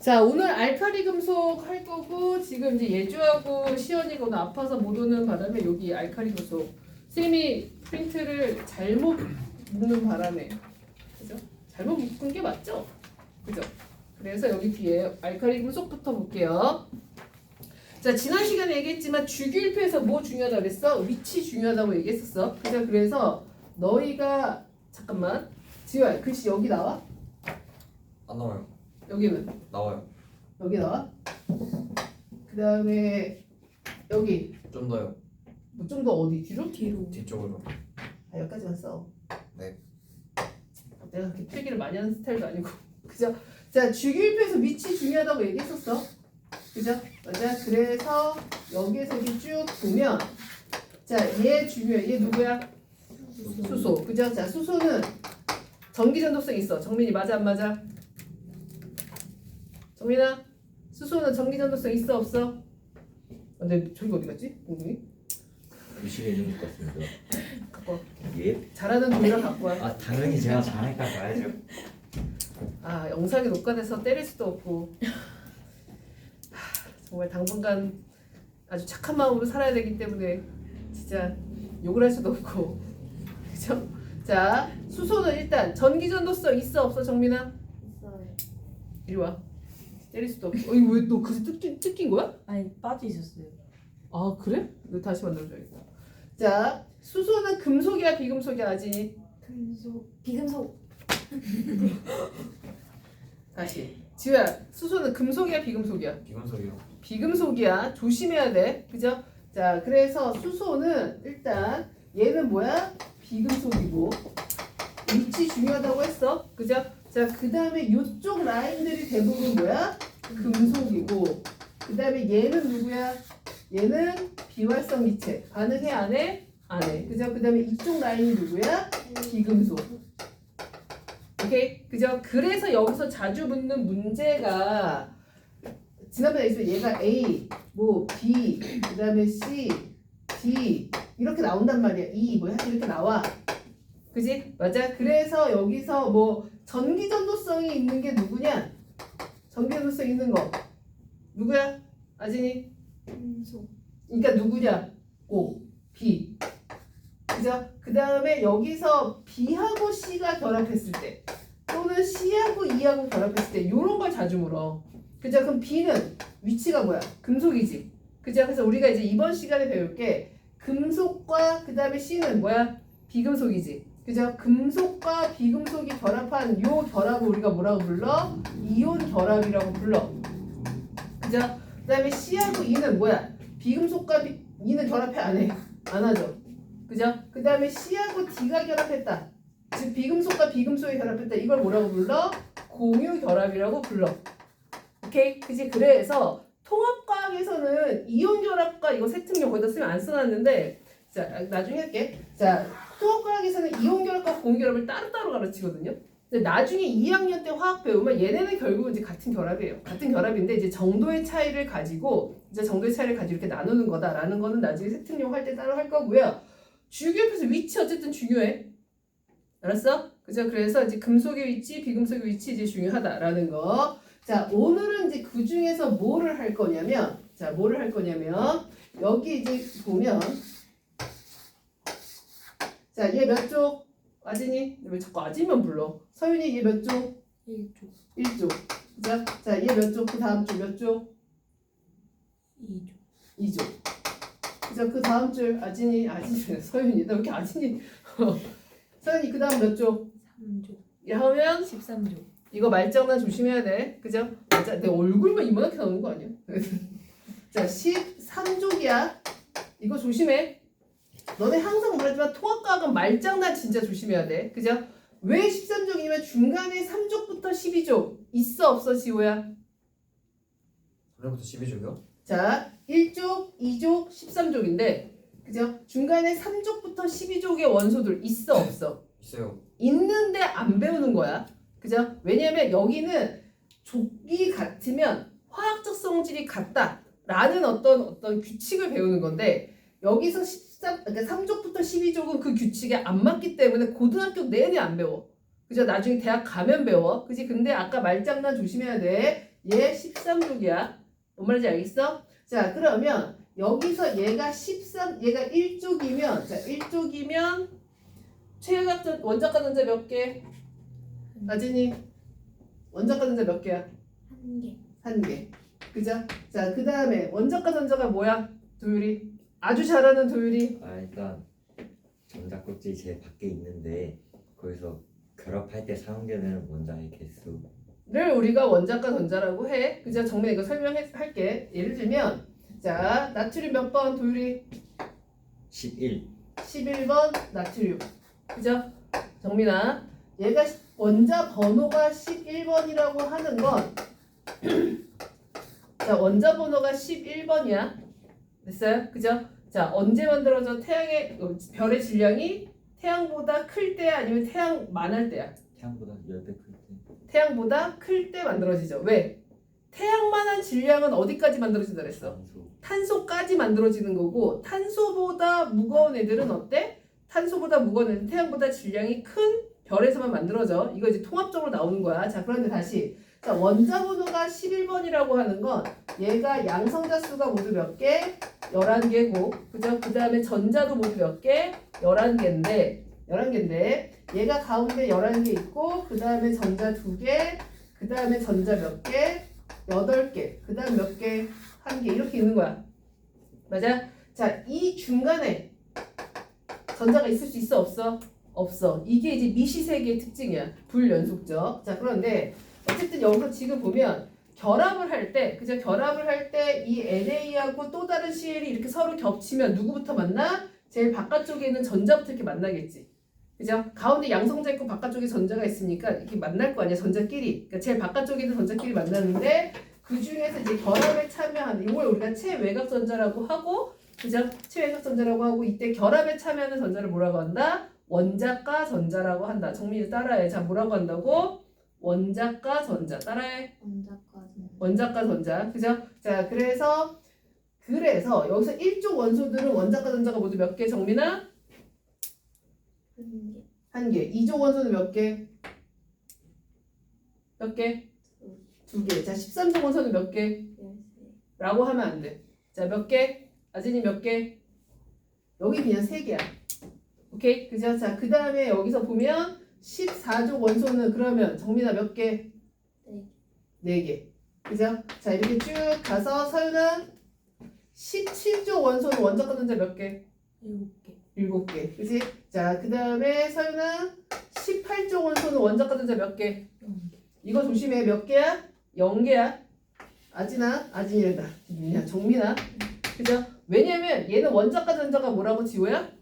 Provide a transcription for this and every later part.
자, 오늘 알칼리 금속 할 거고, 지금 이제 예주하고 시연이가 오늘 아파서 못 오는 바람에 여기 알칼리 금속. 쌤이 프린트를 잘못 묶는 바람에. 그죠? 잘못 묶은 게 맞죠? 그죠? 그래서 여기 뒤에 알칼리 금속부터 볼게요. 자, 지난 시간에 얘기했지만 주기율표에서 뭐 중요하다고 그랬어? 위치 중요하다고 얘기했었어. 그래서 너희가, 잠깐만. 지효야, 글씨 여기 나와? 안 나와요. 여기는? 나와요. 여기 나와? 그 다음에 여기 좀 더요. 뭐 좀 더 어디? 뒤로? 뒤쪽으로. 아, 여기까지만 써. 네. 내가 그렇게 필기를 많이 하는 스타일도 아니고 그죠? 자, 주기율표에서 위치 중요하다고 얘기했었어. 그죠? 맞아. 그래서 여기에서 이렇게 쭉 보면 자, 얘 중요해. 얘 누구야? 수소. 그죠? 자, 수소는 전기전도성 있어. 정민이 맞아 안 맞아? 정민아, 수소는 전기전도성 있어 없어? 근데 저기 어디 갔지? 공둥이? 의식해 준것 같습니다. 갖고 와. 예? 잘하는 동이랑 갖고 와. 아 당연히 제가 잘하니까 가야죠. 아, 영상이 녹화돼서 때릴 수도 없고 정말 당분간 아주 착한 마음으로 살아야 되기 때문에 진짜 욕을 할 수도 없고 그죠? 자, 수소는 일단 전기전도성 있어 없어 정민아? 있어요. 이리 와. 때릴 수도 없고 이거 왜 너 그새 뜯긴 거야? 아니 빠져 있었어요. 아, 그래? 이거 다시 만들어줘야겠다. 자, 수소는 금속이야 비금속이야 아진이? 금속, 비금속. 다시 지우야, 수소는 금속이야 비금속이야? 비금속이요. 비금속이야. 조심해야 돼. 그죠? 자, 그래서 수소는 일단 얘는 뭐야? 비금속이고 위치 중요하다고 했어. 그죠? 자, 그 다음에 이쪽 라인들이 대부분 뭐야? 금속이고 그 다음에 얘는 누구야? 얘는 비활성 기체. 반응해 안 해? 안 해. 그죠? 그 다음에 이쪽 라인이 누구야? 비금속. 오케이? 그죠? 그래서 여기서 자주 묻는 문제가 지난번에 있으면 얘가 A, 뭐 B, 그 다음에 C, D 이렇게 나온단 말이야. E 뭐 이렇게 나와. 그지? 맞아? 그래서 여기서 뭐 전기전도성이 있는 게 누구냐? 전기전도성 있는 거 누구야? 아진이? 금속. 그러니까 누구냐? O, B. 그죠? 그 다음에 여기서 B하고 C가 결합했을 때 또는 C하고 E하고 결합했을 때 이런 걸 자주 물어. 그죠? 그럼 B는 위치가 뭐야? 금속이지. 그죠? 그래서 우리가 이제 이번 시간에 배울 게 금속과 그 다음에 C는 뭐야? 비금속이지. 그죠? 금속과 비금속이 결합한 요 결합을 우리가 뭐라고 불러? 이온 결합이라고 불러. 그죠? 그 다음에 C하고 E는 뭐야? 비금속과 E는 결합해 안 해? 안 하죠. 그죠? 그 다음에 C하고 D가 결합했다. 즉 비금속과 비금속이 결합했다. 이걸 뭐라고 불러? 공유 결합이라고 불러. 오케이? 그지? 그래서 통합과학에서는 이온 결합과 이거 세특용 거기다 쓰면 안 써놨는데 자, 나중에 할게. 자, 통합과학에서는 이온 결합과 공유 결합을 따로따로 가르치거든요. 근데 나중에 2학년 때 화학 배우면 얘네는 결국은 이제 같은 결합이에요. 같은 결합인데 이제 정도의 차이를 가지고 이렇게 나누는 거다라는 거는 나중에 세특용 할 때 따로 할 거고요. 주기율표에서 위치 어쨌든 중요해. 알았어? 그죠? 그래서 이제 금속의 위치, 비금속의 위치 이제 중요하다라는 거. 자, 오늘은 이제 그 중에서 뭐를 할 거냐면, 여기 이제 보면, 자, 얘 몇 쪽? 아진이? 왜 자꾸 아진만 불러? 서윤이 얘 몇 쪽? 1쪽. 1쪽. 그죠? 자, 얘 몇 쪽? 그 다음 쪽 몇 쪽? 2쪽. 2쪽. 그죠? 그 다음 줄 아진이, 서윤이. 나 왜 이렇게 아진이? 서윤이 그 다음 몇 쪽? 3쪽. 이러면 13쪽. 이거 말장난 조심해야 돼. 그죠? 맞아. 내 얼굴만 이만하게 나오는 거 아니야? 자, 13족이야. 이거 조심해. 너네 항상 말하지만 통합과학은 말장난 진짜 조심해야 돼. 그죠? 왜 13족이냐면 중간에 3족부터 12족 있어 없어 지호야? 3년부터 12조요? 자, 1족, 2족, 13족인데 그죠? 중간에 3족부터 12족의 원소들 있어 없어? 있어요. 있는데 안 배우는 거야. 그죠? 왜냐면 여기는 족이 같으면 화학적 성질이 같다라는 어떤 규칙을 배우는 건데 여기서 그러니까 3족부터 12족은 그 규칙에 안 맞기 때문에 고등학교 내내 안 배워. 그죠? 나중에 대학 가면 배워. 그지? 근데 아까 말장난 조심해야 돼. 얘 13족이야. 뭔 말인지 알겠어? 자, 그러면 여기서 얘가 1족이면 자, 1족이면 원자과 전자 몇 개? 나진이 원자과 전자 몇 개야? 1개. 한 개. 그죠? 자, 그 다음에 원자과 전자가 뭐야? 도율이 아주 잘하는 도율이 일단 전자 껍질 제 밖에 있는데 거기서 결합할 때 사용되는 원자의 개수 를 우리가 원자과 전자라고 해. 그죠? 정면 이거 설명할게. 예를 들면 자, 나트륨 몇 번 도율이 11 11번 나트륨. 그죠? 정민아, 얘가 원자 번호가 11번이라고 하는 건 자, 원자 번호가 11번이야. 됐어요? 그죠? 자, 언제 만들어져? 별의 질량이 태양보다 클 때야? 아니면 태양 만할 때야? 태양보다 10배 클 때 태양보다 클 때 만들어지죠. 왜? 태양만한 질량은 어디까지 만들어진다 그랬어? 산소 탄소까지 만들어지는 거고 탄소보다 무거운 애들은 어때? 탄소보다 무거운 애들은 태양보다 질량이 큰 별에서만 만들어져. 이거 이제 통합적으로 나오는 거야. 자, 그런데 다시 자, 원자 번호가 11번이라고 하는 건 얘가 양성자 수가 모두 몇 개? 11개고 그죠? 그 다음에 전자도 모두 몇 개? 11개인데 얘가 가운데 11개 있고 그 다음에 전자 2개 그 다음에 전자 몇 개? 8개 그 다음 몇 개? 1개 이렇게 있는 거야. 맞아? 자, 이 중간에 전자가 있을 수 있어 없어? 없어. 이게 이제 미시세계의 특징이야. 불연속적. 자, 그런데 어쨌든 여기서 지금 보면 결합을 할 때, 그죠? 결합을 할 때 이 NA하고 또 다른 CL이 이렇게 서로 겹치면 누구부터 만나? 제일 바깥쪽에 있는 전자부터 이렇게 만나겠지. 그죠? 가운데 양성자 있고 바깥쪽에 전자가 있으니까 이렇게 만날 거 아니야, 전자끼리. 그러니까 제일 바깥쪽에 있는 전자끼리 만나는데 그 중에서 이제 결합에 참여하는 이걸 우리가 체외곽 전자라고 하고, 그죠? 체외곽 전자라고 하고 이때 결합에 참여하는 전자를 뭐라고 한다? 원자과 전자라고 한다. 정민이 따라해. 자, 뭐라고 한다고? 원자과 전자. 따라해. 원자과 전자. 그죠? 자, 그래서 여기서 1족 원소들은 원자과 전자가 모두 몇 개? 정민아? 1개. 1개. 2족 원소는 몇 개? 몇 개? 2개. 자, 13족 원소는 몇 개? 13. 라고 하면 안 돼. 자, 몇 개? 아진이 몇 개? 여기 그냥 3개야. 오케이? 그죠? 자, 그 다음에 여기서 보면 14족 원소는 그러면 정민아 몇 개? 4개. 그죠? 자, 이렇게 쭉 가서 서윤아 17족 원소는 원자과 전자 몇 개? 7개. 7개. 그지? 자, 그 다음에 서윤아 18족 원소는 원자과 전자 몇 개? 0개. 이거 조심해. 몇 개야? 0개야. 아진이다. 누구냐? 정민아. 그죠? 왜냐면 얘는 원자과 전자가 뭐라고 지호야?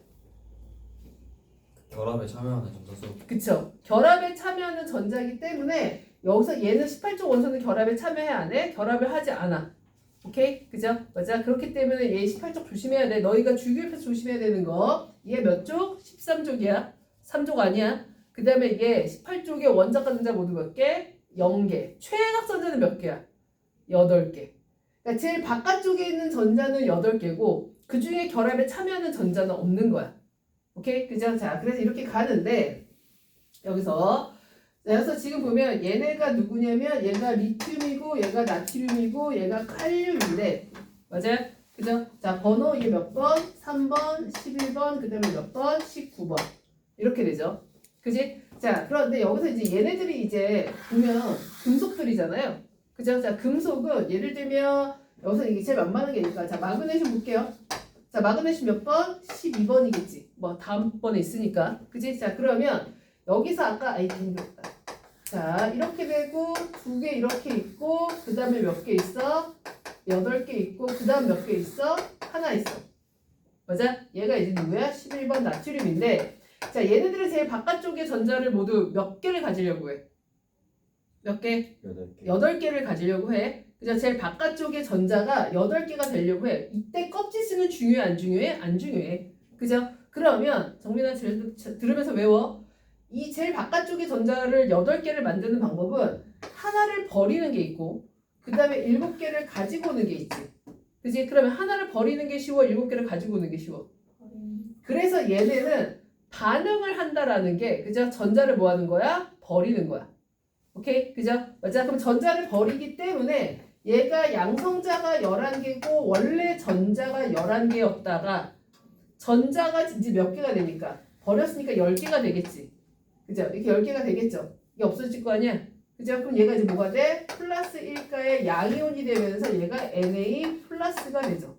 결합에 참여하는 전자수. 그쵸? 결합에 참여하는 전자이기 때문에 여기서 얘는 18족 원소는 결합에 참여해 안 해? 결합을 하지 않아. 오케이? 그죠? 맞아. 그렇기 때문에 얘 18족 조심해야 돼. 너희가 주기율표에서 조심해야 되는 거. 얘 몇 족? 13족이야. 3족 아니야. 그 다음에 얘 18족의 원자과 전자 모두 몇 개? 0개. 최외곽 전자는 몇 개야? 8개. 그러니까 제일 바깥쪽에 있는 전자는 8개고 그 중에 결합에 참여하는 전자는 없는 거야. 오케이? 그죠? 자, 그래서 이렇게 가는데 그래서 지금 보면 얘네가 누구냐면 얘가 리튬이고 얘가 나트륨이고 얘가 칼륨인데 맞아요? 그죠? 자, 번호 이게 몇 번? 3번, 11번, 그 다음에 몇 번? 19번 이렇게 되죠. 그지? 자, 그런데 여기서 이제 얘네들이 이제 보면 금속들이잖아요. 그죠? 자, 금속은 예를 들면 여기서 이게 제일 만만한 게 있으니까 자, 마그네슘 볼게요. 자, 마그네슘 몇 번? 12번이겠지. 뭐 다음번에 있으니까. 그지? 자, 그러면 여기서 아까 힘들었다. 자, 이렇게 되고 2개 이렇게 있고 그 다음에 몇 개 있어? 8개 있고 그 다음 몇 개 있어? 하나 있어. 맞아? 얘가 이제 누구야? 11번 나트륨인데 자, 얘네들은 제일 바깥쪽에 전자를 모두 몇 개를 가지려고 해? 몇 개? 8개 8개를 가지려고 해. 그죠? 제일 바깥쪽에 전자가 8개가 되려고 해. 이때 껍질 쓰면 중요해 안 중요해? 안 중요해. 그죠? 그러면 정민아 들으면서 외워. 이 제일 바깥쪽에 전자를 8개를 만드는 방법은 하나를 버리는 게 있고 그 다음에 7개를 가지고 오는 게 있지. 그지? 그러면 하나를 버리는 게 쉬워? 7개를 가지고 오는 게 쉬워? 그래서 얘네는 반응을 한다라는 게 그죠? 전자를 뭐 하는 거야? 버리는 거야. 오케이? 그죠? 맞아? 그럼 전자를 버리기 때문에 얘가 양성자가 11개고 원래 전자가 11개였다가 전자가 이제 몇 개가 되니까 버렸으니까 10개가 되겠지. 그죠? 이렇게 10개가 되겠죠? 이게 없어질 거 아니야? 그죠? 그럼 얘가 이제 뭐가 돼? 플러스 1가의 양이온이 되면서 얘가 Na 플러스가 되죠.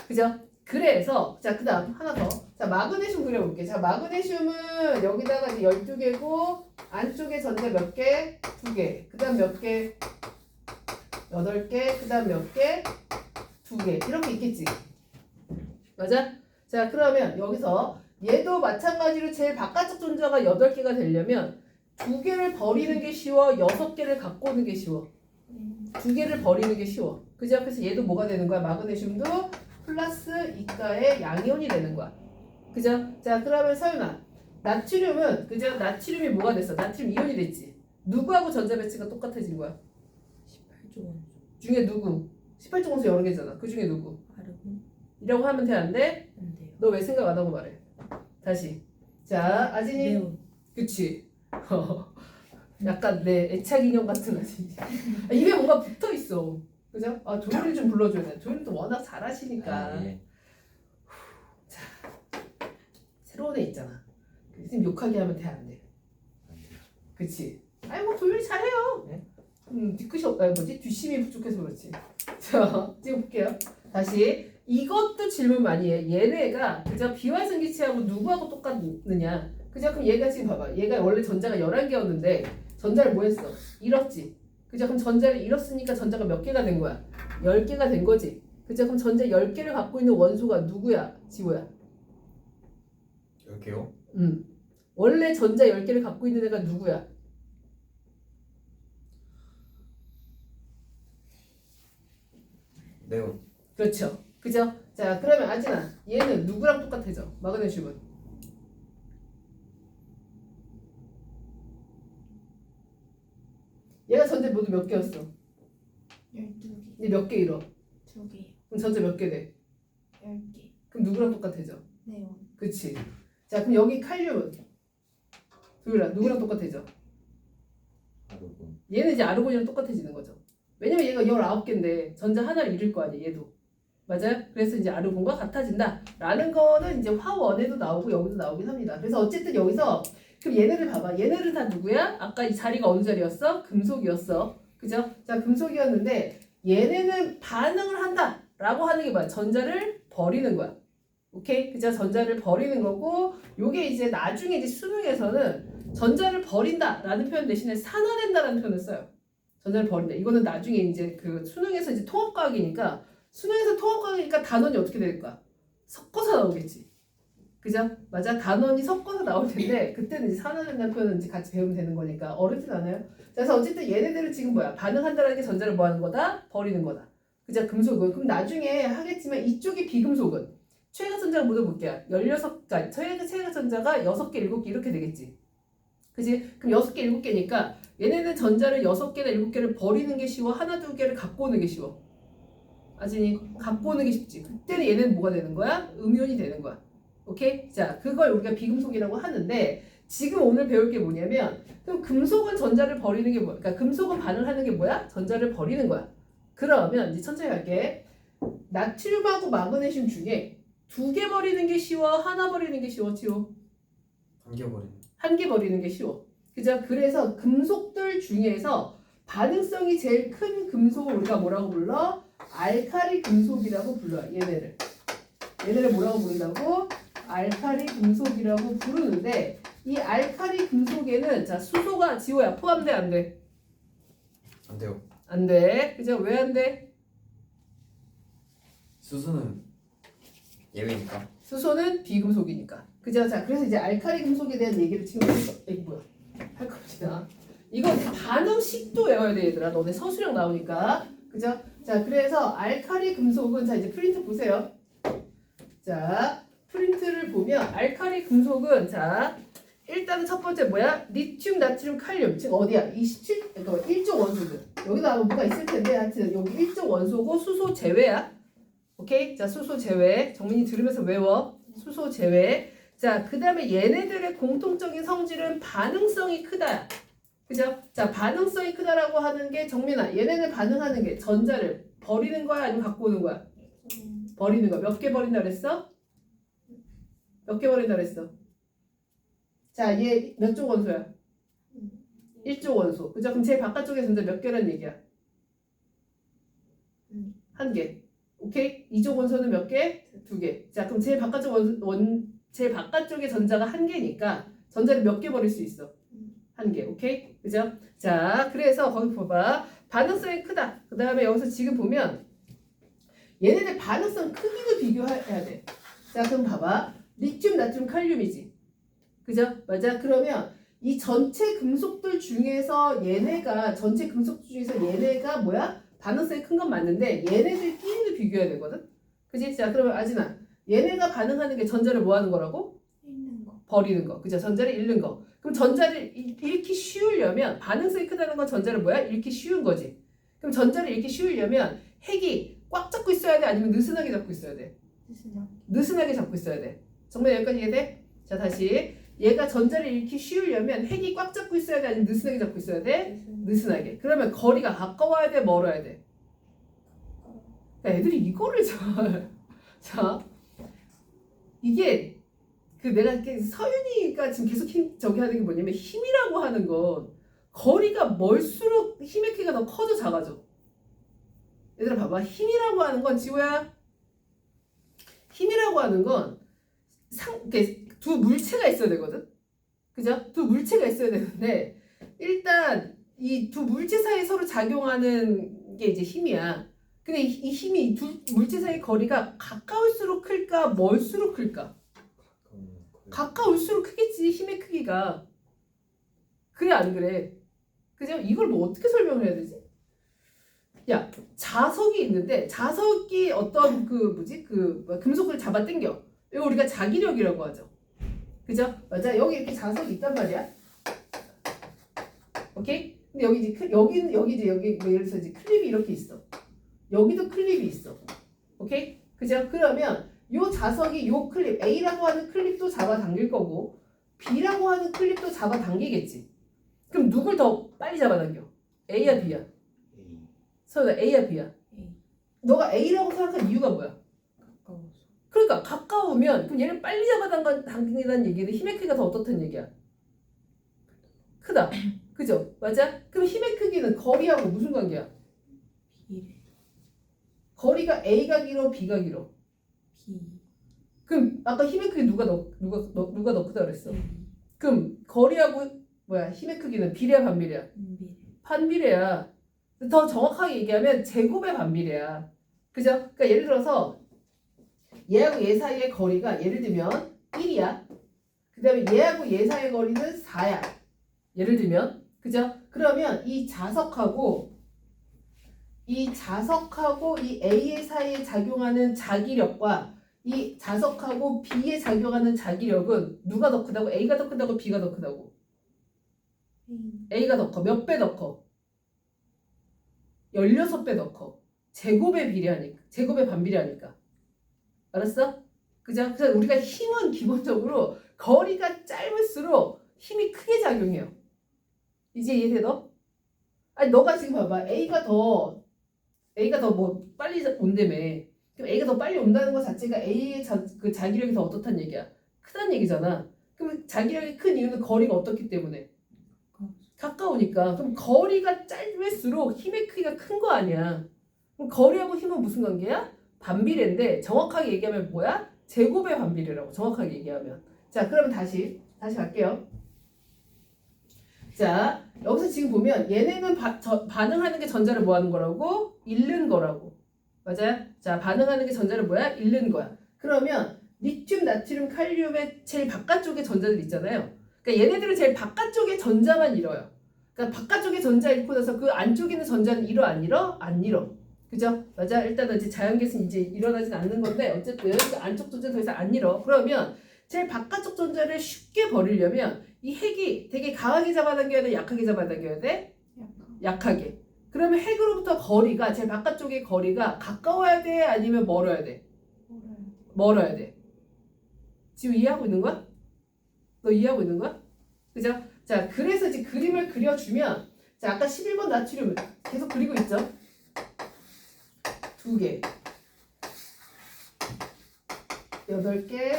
그죠? 그래서 자 그다음 하나 더. 자 마그네슘 그려볼게. 자 마그네슘은 여기다가 이제 12개고 안쪽에 전자 몇 개? 2개. 그다음 몇 개? 8개. 그다음 몇 개? 2개. 이렇게 있겠지. 맞아? 자 그러면 여기서 얘도 마찬가지로 제일 바깥쪽 전자가 8개가 되려면 2개를 버리는 게 쉬워? 6개를 갖고 오는 게 쉬워? 2개를 버리는 게 쉬워. 그죠? 그래서 얘도 뭐가 되는 거야? 마그네슘도 플러스 2가의 양이온이 되는 거야. 그죠? 자 그러면 서윤아 나트륨은 그죠? 나트륨이 뭐가 됐어? 나트륨 이온이 됐지. 누구하고 전자 배치가 똑같아진 거야? 18조 원소. 중에 누구? 18종 원소 여러 개잖아. 그 중에 누구? 아르곤. 이라고 하면 돼? 안 돼? 안 돼요. 너 왜 생각 안 하고 말해? 다시. 자 아진이. 네온. 그치? 약간 내 애착 인형 같은 아진이. 입에 뭔가 붙어 있어. 그죠? 아 조율이 좀 불러줘야 돼. 조율도 워낙 잘하시니까. 아, 예. 새로운 애 있잖아. 선생님 욕하게 하면 돼? 안 돼? 안 돼요. 그치? 아이 뭐 조율 잘해요. 네? 뒤끝이 없, 아니 뭐지? 뒷심이 부족해서 그렇지. 자, 지금 볼게요. 다시 이것도 질문 많이 해. 얘네가 그죠? 비활성기체하고 누구하고 똑같느냐? 그죠? 그럼 얘가 지금 봐봐. 얘가 원래 전자가 11개였는데 전자를 뭐 했어? 잃었지. 그죠? 그럼 전자를 잃었으니까 전자가 몇 개가 된 거야? 10개가 된 거지. 그죠? 그럼 전자 10개를 갖고 있는 원소가 누구야? 지호야. 10개요? 원래 전자 10개를 갖고 있는 애가 누구야? 네온. 그렇죠. 그죠? 자, 그러면 아진아, 얘는 누구랑 똑같아져? 마그네슘은? 얘가 전자 모두 몇 개였어? 12개. 근데 몇 개 잃어? 2개. 그럼 전자 몇 개 돼? 10개. 그럼 누구랑 똑같아져? 네온. 그치? 자, 그럼 여기 칼륨은? 누구랑 똑같아져? 아르곤. 얘는 이제 아르곤이랑 똑같아지는 거죠. 왜냐면 얘가 19개인데 전자 하나를 잃을 거 아니에요, 얘도. 맞아요? 그래서 이제 아르곤과 같아진다. 라는 거는 이제 화원에도 나오고 여기도 나오긴 합니다. 그래서 어쨌든 여기서 그럼 얘네를 봐봐. 얘네를 다 누구야? 아까 이 자리가 어느 자리였어? 금속이었어. 그죠? 자, 금속이었는데 얘네는 반응을 한다. 라고 하는 게 뭐야? 전자를 버리는 거야. 오케이? 그죠? 전자를 버리는 거고 요게 이제 나중에 이제 수능에서는 전자를 버린다 라는 표현 대신에 산화된다라는 표현을 써요. 전자를 버린다. 이거는 나중에 이제 그 수능에서 이제 통합과학이니까 수능에서 통합과학이니까 단원이 어떻게 될까? 섞어서 나오겠지. 그죠? 맞아? 단원이 섞어서 나올 텐데 그때는 이제 산화된다는 표현은 이제 같이 배우면 되는 거니까 어렵진 않아요. 그래서 어쨌든 얘네들은 지금 뭐야? 반응한다라는 게 전자를 뭐 하는 거다? 버리는 거다. 그죠? 금속은. 그럼 나중에 하겠지만 이쪽이 비금속은 최가 전자가 모두 볼게요. 16가지. 최가 전자가 6개, 7개 이렇게 되겠지. 그지? 그럼 6개, 7개니까 얘네는 전자를 6개나 7개를 버리는 게 쉬워? 하나, 2개를 갖고 오는 게 쉬워? 아진이 갖고 오는 게 쉽지. 그때는 얘는 뭐가 되는 거야? 음이온이 되는 거야. 오케이? 자, 그걸 우리가 비금속이라고 하는데 지금 오늘 배울 게 뭐냐면 그럼 금속은 전자를 버리는 게 뭐야? 그러니까 금속은 반응하는 게 뭐야? 전자를 버리는 거야. 그러면 이제 천천히 갈게. 나트륨하고 마그네슘 중에 2개 버리는 게 쉬워? 하나 버리는 게 쉬워? 지호? 1개 버리네. 1개 버리는 게 쉬워. 그죠? 그래서 금속들 중에서 반응성이 제일 큰 금속을 우리가 뭐라고 불러? 알카리 금속이라고 불러. 얘네를 뭐라고 부른다고? 알카리 금속이라고 부르는데 이 알카리 금속에는 자 수소가 지호야 포함돼 안 돼? 안 돼요. 안 돼. 그죠? 왜 안 돼? 수소는 예외니까. 수소는 비금속이니까. 그죠? 자 그래서 이제 알카리 금속에 대한 얘기를 지금 할 겁니다. 이거 반응식도 외워야 돼 얘들아. 너네 서술형 나오니까. 그죠? 자 그래서 알카리 금속은 자 이제 프린트 보세요. 자 프린트를 보면 알카리 금속은 자 일단은 첫 번째 뭐야? 리튬, 나트륨, 칼륨. 지금 어디야? 27, 그러니까 1종 원소들. 여기다 아마 뭐가 있을 텐데 하여튼 여기 1종 원소고 수소 제외야. 오케이? 자 수소 제외. 정민이 들으면서 외워. 수소 제외. 자 그 다음에 얘네들의 공통적인 성질은 반응성이 크다. 그죠? 자, 반응성이 크다라고 하는 게 정민아, 얘네는 반응하는 게 전자를 버리는 거야 아니면 갖고 오는 거야? 버리는 거야. 몇 개 버린다 그랬어? 몇 개 버린다 그랬어? 자, 얘 몇 쪽 원소야? 1쪽 원소. 그죠? 그럼 제일 바깥쪽에 전자 몇 개란 얘기야? 한 개. 오케이? 2쪽 원소는 몇 개? 2개. 자, 그럼 제일 바깥쪽 제일 바깥쪽에 전자가 한 개니까 전자를 몇 개 버릴 수 있어? 한 개. 오케이? 그죠? 자, 그래서 거기 봐봐. 반응성이 크다. 그 다음에 여기서 지금 보면 얘네들 반응성 크기도 비교해야 돼. 자, 그럼 봐봐. 리튬, 나트륨, 칼륨이지. 그죠? 맞아? 그러면 이 전체 금속들 중에서 얘네가 전체 금속 중에서 얘네가 뭐야? 반응성이 큰 건 맞는데 얘네들끼리도 비교해야 되거든. 그지? 자, 그러면 아진아, 얘네가 반응하는 게 전자를 뭐 하는 거라고? 있는 거. 버리는 거. 그죠? 전자를 잃는 거. 그럼 전자를 잃기 쉬우려면 반응성이 크다는 건 전자를 뭐야? 잃기 쉬운 거지. 그럼 전자를 잃기 쉬우려면 핵이 꽉 잡고 있어야 돼? 아니면 느슨하게 잡고 있어야 돼? 느슨하게 잡고 있어야 돼. 정말 여기까지 이해돼? 자, 다시. 얘가 전자를 잃기 쉬우려면 핵이 꽉 잡고 있어야 돼? 아니면 느슨하게 잡고 있어야 돼? 느슨하게. 그러면 거리가 가까워야 돼? 멀어야 돼? 야, 애들이 이거를 자, 이게 그 내가 이렇게 서윤이가 지금 계속 저기 하는 게 뭐냐면 힘이라고 하는 건 거리가 멀수록 힘의 크기가 더 커져 작아져. 얘들아 봐봐. 힘이라고 하는 건 지호야. 힘이라고 하는 건 이렇게 두 물체가 있어야 되거든. 그죠? 두 물체가 있어야 되는데 일단 이 두 물체 사이에 서로 작용하는 게 이제 힘이야. 근데 이 힘이 두 물체 사이 거리가 가까울수록 클까 멀수록 클까? 가까울수록 크겠지. 힘의 크기가. 그래 안 그래? 그죠? 이걸 뭐 어떻게 설명을 해야 되지? 야, 자석이 있는데 자석이 어떤 그 뭐지? 그 금속을 잡아 당겨. 이거 우리가 자기력이라고 하죠. 그죠? 맞아. 여기 이렇게 자석이 있단 말이야. 오케이? 근데 여기 이제 여기 뭐 예를 들어서 이제 클립이 이렇게 있어. 여기도 클립이 있어. 오케이? 그죠? 그러면 요 자석이 요 클립 A라고 하는 클립도 잡아 당길 거고 B라고 하는 클립도 잡아 당기겠지. 그럼 누굴 더 빨리 잡아 당겨? A야 B야? 서연아 A야 B야? A. 너가 A라고 생각한 이유가 뭐야? 가까워서. 그러니까 가까우면 그럼 얘를 빨리 당긴다는 얘기는 힘의 크기가 더 어떻다는 얘기야? 크다. 그죠? 맞아? 그럼 힘의 크기는 거리하고 무슨 관계야? 비례. 거리가 A가 길어 B가 길어? B. 그럼 아까 힘의 크기 누가 더 크다 그랬어? A. 그럼 거리하고 뭐야? 힘의 크기는 비례야 반비례야? 비례. 반비례야. 더 정확하게 얘기하면 제곱의 반비례야. 그죠? 그러니까 예를 들어서 얘하고 얘 사이의 거리가 예를 들면 1이야. 그 다음에 얘하고 얘 사이의 거리는 4야. 예를 들면. 그죠? 그러면 이 자석하고 이 A의 사이에 작용하는 자기력과 이 자석하고 B에 작용하는 자기력은 누가 더 크다고? A가 더 크다고? B가 더 크다고? A. A가 더 커. 몇 배 더 커? 16배 더 커. 제곱의 반비례하니까. 알았어? 그죠? 그래서 우리가 힘은 기본적으로 거리가 짧을수록 힘이 크게 작용해요. 이제 이해돼 너? 아니 너가 지금 봐봐. A가 더 뭐 빨리 온다며. 그럼 A가 더 빨리 온다는 것 자체가 A의 그 자기력이 더 어떻다는 얘기야? 크다는 얘기잖아. 그럼 자기력이 큰 이유는 거리가 어떻기 때문에? 가까우니까. 그럼 거리가 짧을수록 힘의 크기가 큰 거 아니야. 그럼 거리하고 힘은 무슨 관계야? 반비례인데 정확하게 얘기하면 뭐야? 제곱의 반비례라고 정확하게 얘기하면. 자, 그러면 다시 갈게요. 자, 여기서 지금 보면 얘네는 반응하는 게 전자를 뭐 하는 거라고? 잃는 거라고. 맞아요? 자, 반응하는 게 전자를 뭐야? 잃는 거야. 그러면 리튬, 나트륨, 칼륨의 제일 바깥쪽에 전자들 있잖아요. 그러니까 얘네들은 제일 바깥쪽에 전자만 잃어요. 그러니까 바깥쪽에 전자 잃고 나서 그 안쪽에 있는 전자는 잃어 안 잃어? 안 잃어. 그죠? 맞아? 일단은 이제 자연계는 이제 일어나진 않는 건데 어쨌든 그 안쪽 전자 더 이상 안 잃어. 그러면 제일 바깥쪽 전자를 쉽게 버리려면 이 핵이 되게 강하게 잡아당겨야 돼? 약하게 잡아당겨야 돼? 약하게. 그러면 핵으로부터 거리가 제일 바깥쪽의 거리가 가까워야 돼? 아니면 멀어야 돼? 멀어야 돼. 지금 이해하고 있는 거야? 너 이해하고 있는 거야? 그죠? 자, 그래서 이제 그림을 그려주면 자, 아까 11번 나트륨 계속 그리고 있죠? 2개 8개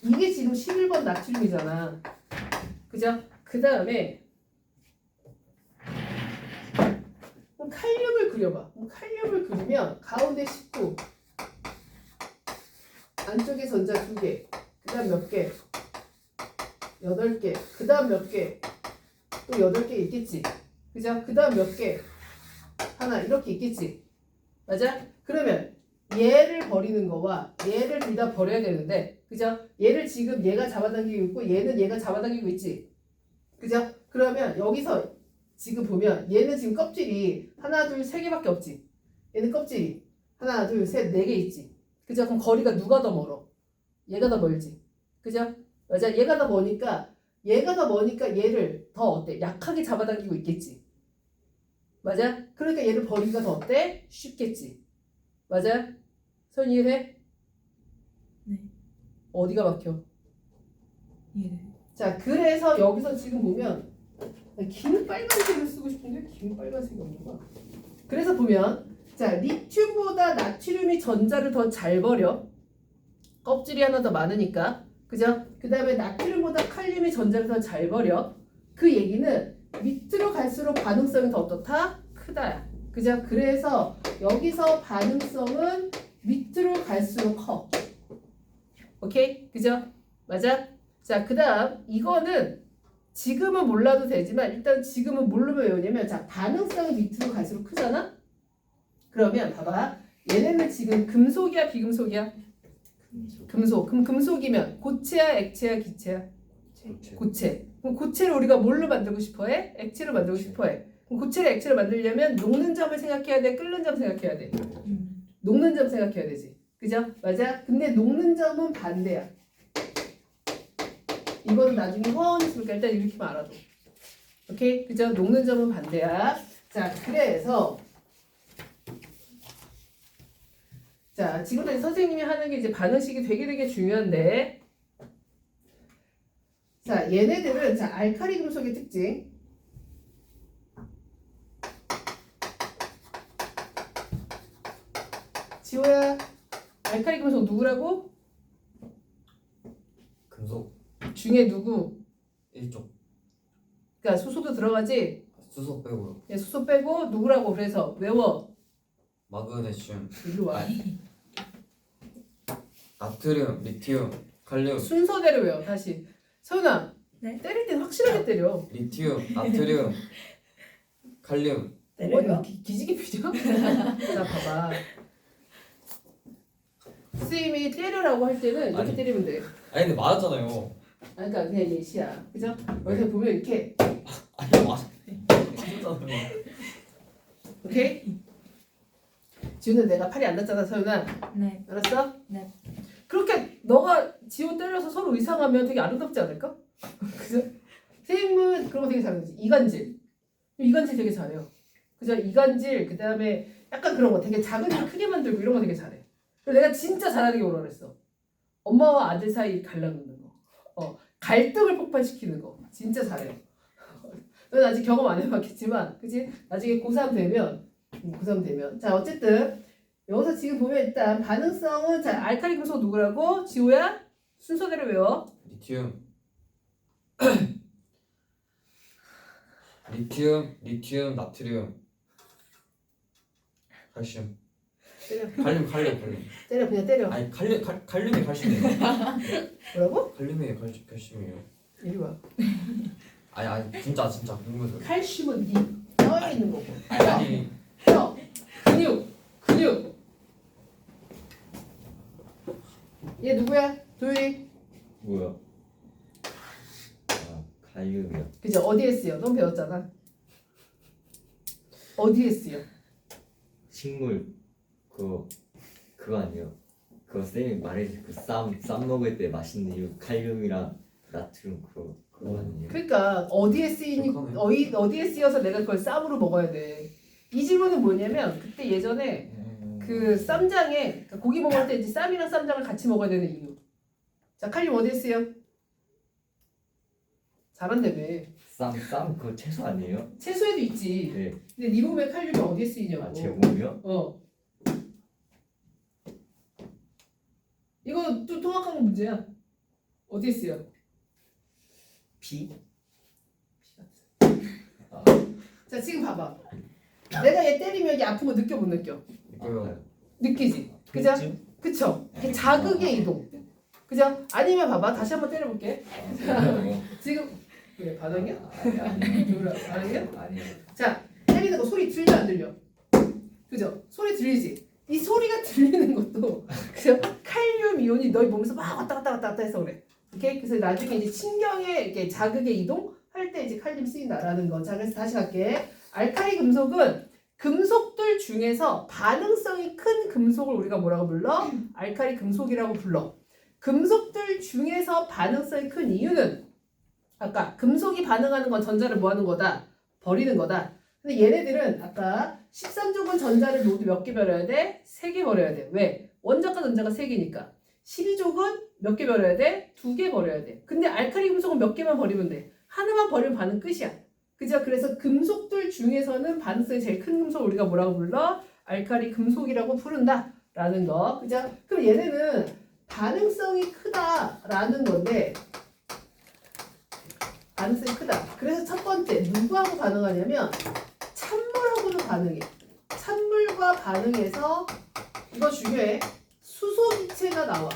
이게 지금 11번 나트륨이잖아. 그죠? 그 다음에 칼륨을 그려봐. 칼륨을 그리면 가운데 19 안쪽에 전자 2개 그 다음 몇 개? 8개 그 다음 몇 개? 또 8개 있겠지. 그죠? 그 다음 몇 개? 하나 이렇게 있겠지. 맞아? 그러면 얘를 버리는 거와 얘를 둘 다 버려야 되는데 그죠? 얘를 지금 얘가 잡아당기고 있고 얘는 얘가 잡아당기고 있지. 그죠? 그러면 여기서 지금 보면 얘는 지금 껍질이 하나 둘 세 개밖에 없지. 얘는 껍질이 하나 둘 셋 네 개 있지. 그죠? 그럼 거리가 누가 더 멀어? 얘가 더 멀지. 그죠? 맞아? 얘가 더 머니까 얘를 더 어때? 약하게 잡아당기고 있겠지. 맞아? 그러니까 얘를 버리기가 더 어때? 쉽겠지. 맞아? 선 이해돼? 네. 어디가 막혀? 예. 자, 그래서 여기서 지금 보면 긴 빨간색을 쓰고 싶은데 긴 빨간색이 없는 거야. 그래서 보면 자, 리튬보다 나트륨이 전자를 더 잘 버려. 껍질이 하나 더 많으니까. 그죠? 그 다음에 나트륨보다 칼륨이 전자를 더 잘 버려. 그 얘기는 밑으로 갈수록 반응성이 더 어떻다? 크다. 그죠? 그래서 여기서 반응성은 밑으로 갈수록 커. 오케이? 그죠? 맞아? 자, 그 다음 이거는 지금은 몰라도 되지만 일단 지금은 모르면 왜냐면 자, 반응성이 밑으로 갈수록 크잖아? 그러면 봐봐. 얘네는 지금 금속이야 비금속이야? 금속. 그럼 금속이면 고체야 액체야 기체야? 고체. 그럼 고체를 우리가 뭘로 만들고 싶어해? 액체로 만들고 싶어해. 그럼 고체를 액체로 만들려면 녹는 점을 생각해야 돼? 끓는 점 생각해야 돼? 녹는 점 생각해야 되지. 그죠? 맞아? 근데 녹는 점은 반대야. 이거는 나중에 화원 있으니까 일단 이렇게만 알아둬. 오케이? 그죠? 녹는 점은 반대야. 자, 그래서 자, 지금까지 선생님이 하는 게 이제 반응식이 되게 중요한데 자, 얘네들은 자, 알카리 금속의 특징 지호야, 알카리 금속 누구라고? 금속 중에 누구? 일족 그러니까 수소도 들어가지? 수소 빼고요. 얘 수소 빼고 누구라고 그래서 외워. 마그네슘, 일로 와. 나트륨, 리튬, 칼륨, 순서대로 외워. 다시. 서윤아, 네? 때릴 땐 확실하게 때려. 리튬, 나트륨, 칼륨. 때려요? 기지개 표정? 자, 봐봐. 선생님이 때려라고 할 때는 이렇게 아니. 때리면 돼. 아니 근데 맞았잖아요. 그러니까 그냥 예시야. 그죠? 여기서 보면 이렇게. 아니 맞았잖아요. 오케이? 지우는 내가 팔이 안 닿잖아, 서윤아. 네. 알았어? 네. 그렇게 너가 지호 때려서 서로 의상하면 되게 아름답지 않을까? 그죠? 선생님은 그런 거 되게 잘하지. 이간질. 이간질 되게 잘해요. 그죠? 이간질, 그 다음에 약간 그런 거 되게 작은 일 크게 만들고 이런 거 되게 잘해. 그래서 내가 진짜 잘하는 게 뭐라 그랬어? 엄마와 아들 사이 갈라놓는 거. 갈등을 폭발시키는 거. 진짜 잘해요. 넌 아직 경험 안 해봤겠지만, 그치? 나중에 고3 되면, 고3 되면. 자, 어쨌든, 여기서 지금 보면 일단 반응성은, 자, 알칼리 금속 누구라고? 지호야? 순서대로 외워. 리튬, 리튬, 나트륨, 칼슘. 때려. 칼륨. 때려, 그냥 때려. 아니 칼륨이 칼슘이에요. 뭐라고? 칼륨이 칼슘이에요. 이리 와. 아니 진짜 궁금해서. 칼슘은 네 뼈에 있는 거고. 아니 뼈, 근육. 얘 누구야? 도율이. 뭐야? 아, 칼륨이요. 그죠? 어디에 쓰여? 넌 배웠잖아. 어디에 쓰여? 식물 그거 아니에요? 그거 쌤이 말해준 그쌈 먹을 때 맛있는 이유 칼륨이랑 나트륨 그거 아니에요? 그러니까 어디에 쓰이니 그러네. 어디에 쓰여서 내가 그걸 쌈으로 먹어야 돼. 이 질문은 뭐냐면 그때 예전에 그 쌈장에 그러니까 고기 먹을 때 이제 쌈이랑 쌈장을 같이 먹어야 되는 이유. 자, 칼륨 어디에 쓰여? 잘한다며. 쌈 그거 채소 아니에요? 채소에도 있지. 네. 근데 네 몸에 칼륨이 어디에 쓰이냐고. 아, 제 몸이요? 이거 또 통합한 문제야. 어디에 쓰여? 피? 아, 자 지금 봐봐. 내가 얘 때리면 얘 아픈 거 느껴 못 느껴? 왜요? 느끼지. 그죠? 통증? 그쵸? 자극의 이동. 그죠? 아니면 봐봐. 다시 한번 때려볼게. 아니요. 지금 그래 반응이야? 아니요. 반응이야? 아니요. 자 때리는 거 소리 들려 안 들려? 그죠? 소리 들리지? 이 소리가 들리는 것도 그죠? 칼륨 이온이 너희 몸에서 막 왔다 갔다 해서 그래. 오케이? 그래서 나중에 이제 신경의 이렇게 자극의 이동 할 때 이제 칼륨 쓰인다라는 거. 자 그래서 다시 갈게. 알칼리 금속은 금속들 중에서 반응성이 큰 금속을 우리가 뭐라고 불러? 알칼리 금속이라고 불러. 금속들 중에서 반응성이 큰 이유는 아까 금속이 반응하는 건 전자를 뭐 하는 거다? 버리는 거다. 근데 얘네들은 아까 13족은 전자를 모두 몇 개 버려야 돼? 3개 버려야 돼. 왜? 원자과 전자가 3개니까. 12족은 몇 개 버려야 돼? 2개 버려야 돼. 근데 알칼리 금속은 몇 개만 버리면 돼. 하나만 버리면 반응 끝이야. 그죠? 그래서 금속들 중에서는 반응성이 제일 큰 금속을 우리가 뭐라고 불러? 알칼리 금속이라고 부른다. 라는 거. 그죠? 그럼 얘네는 반응성이 크다라는 건데 반응성이 크다. 그래서 첫 번째 누구하고 반응하냐면 찬물하고도 반응해. 찬물과 반응해서 이거 중요해. 수소기체가 나와.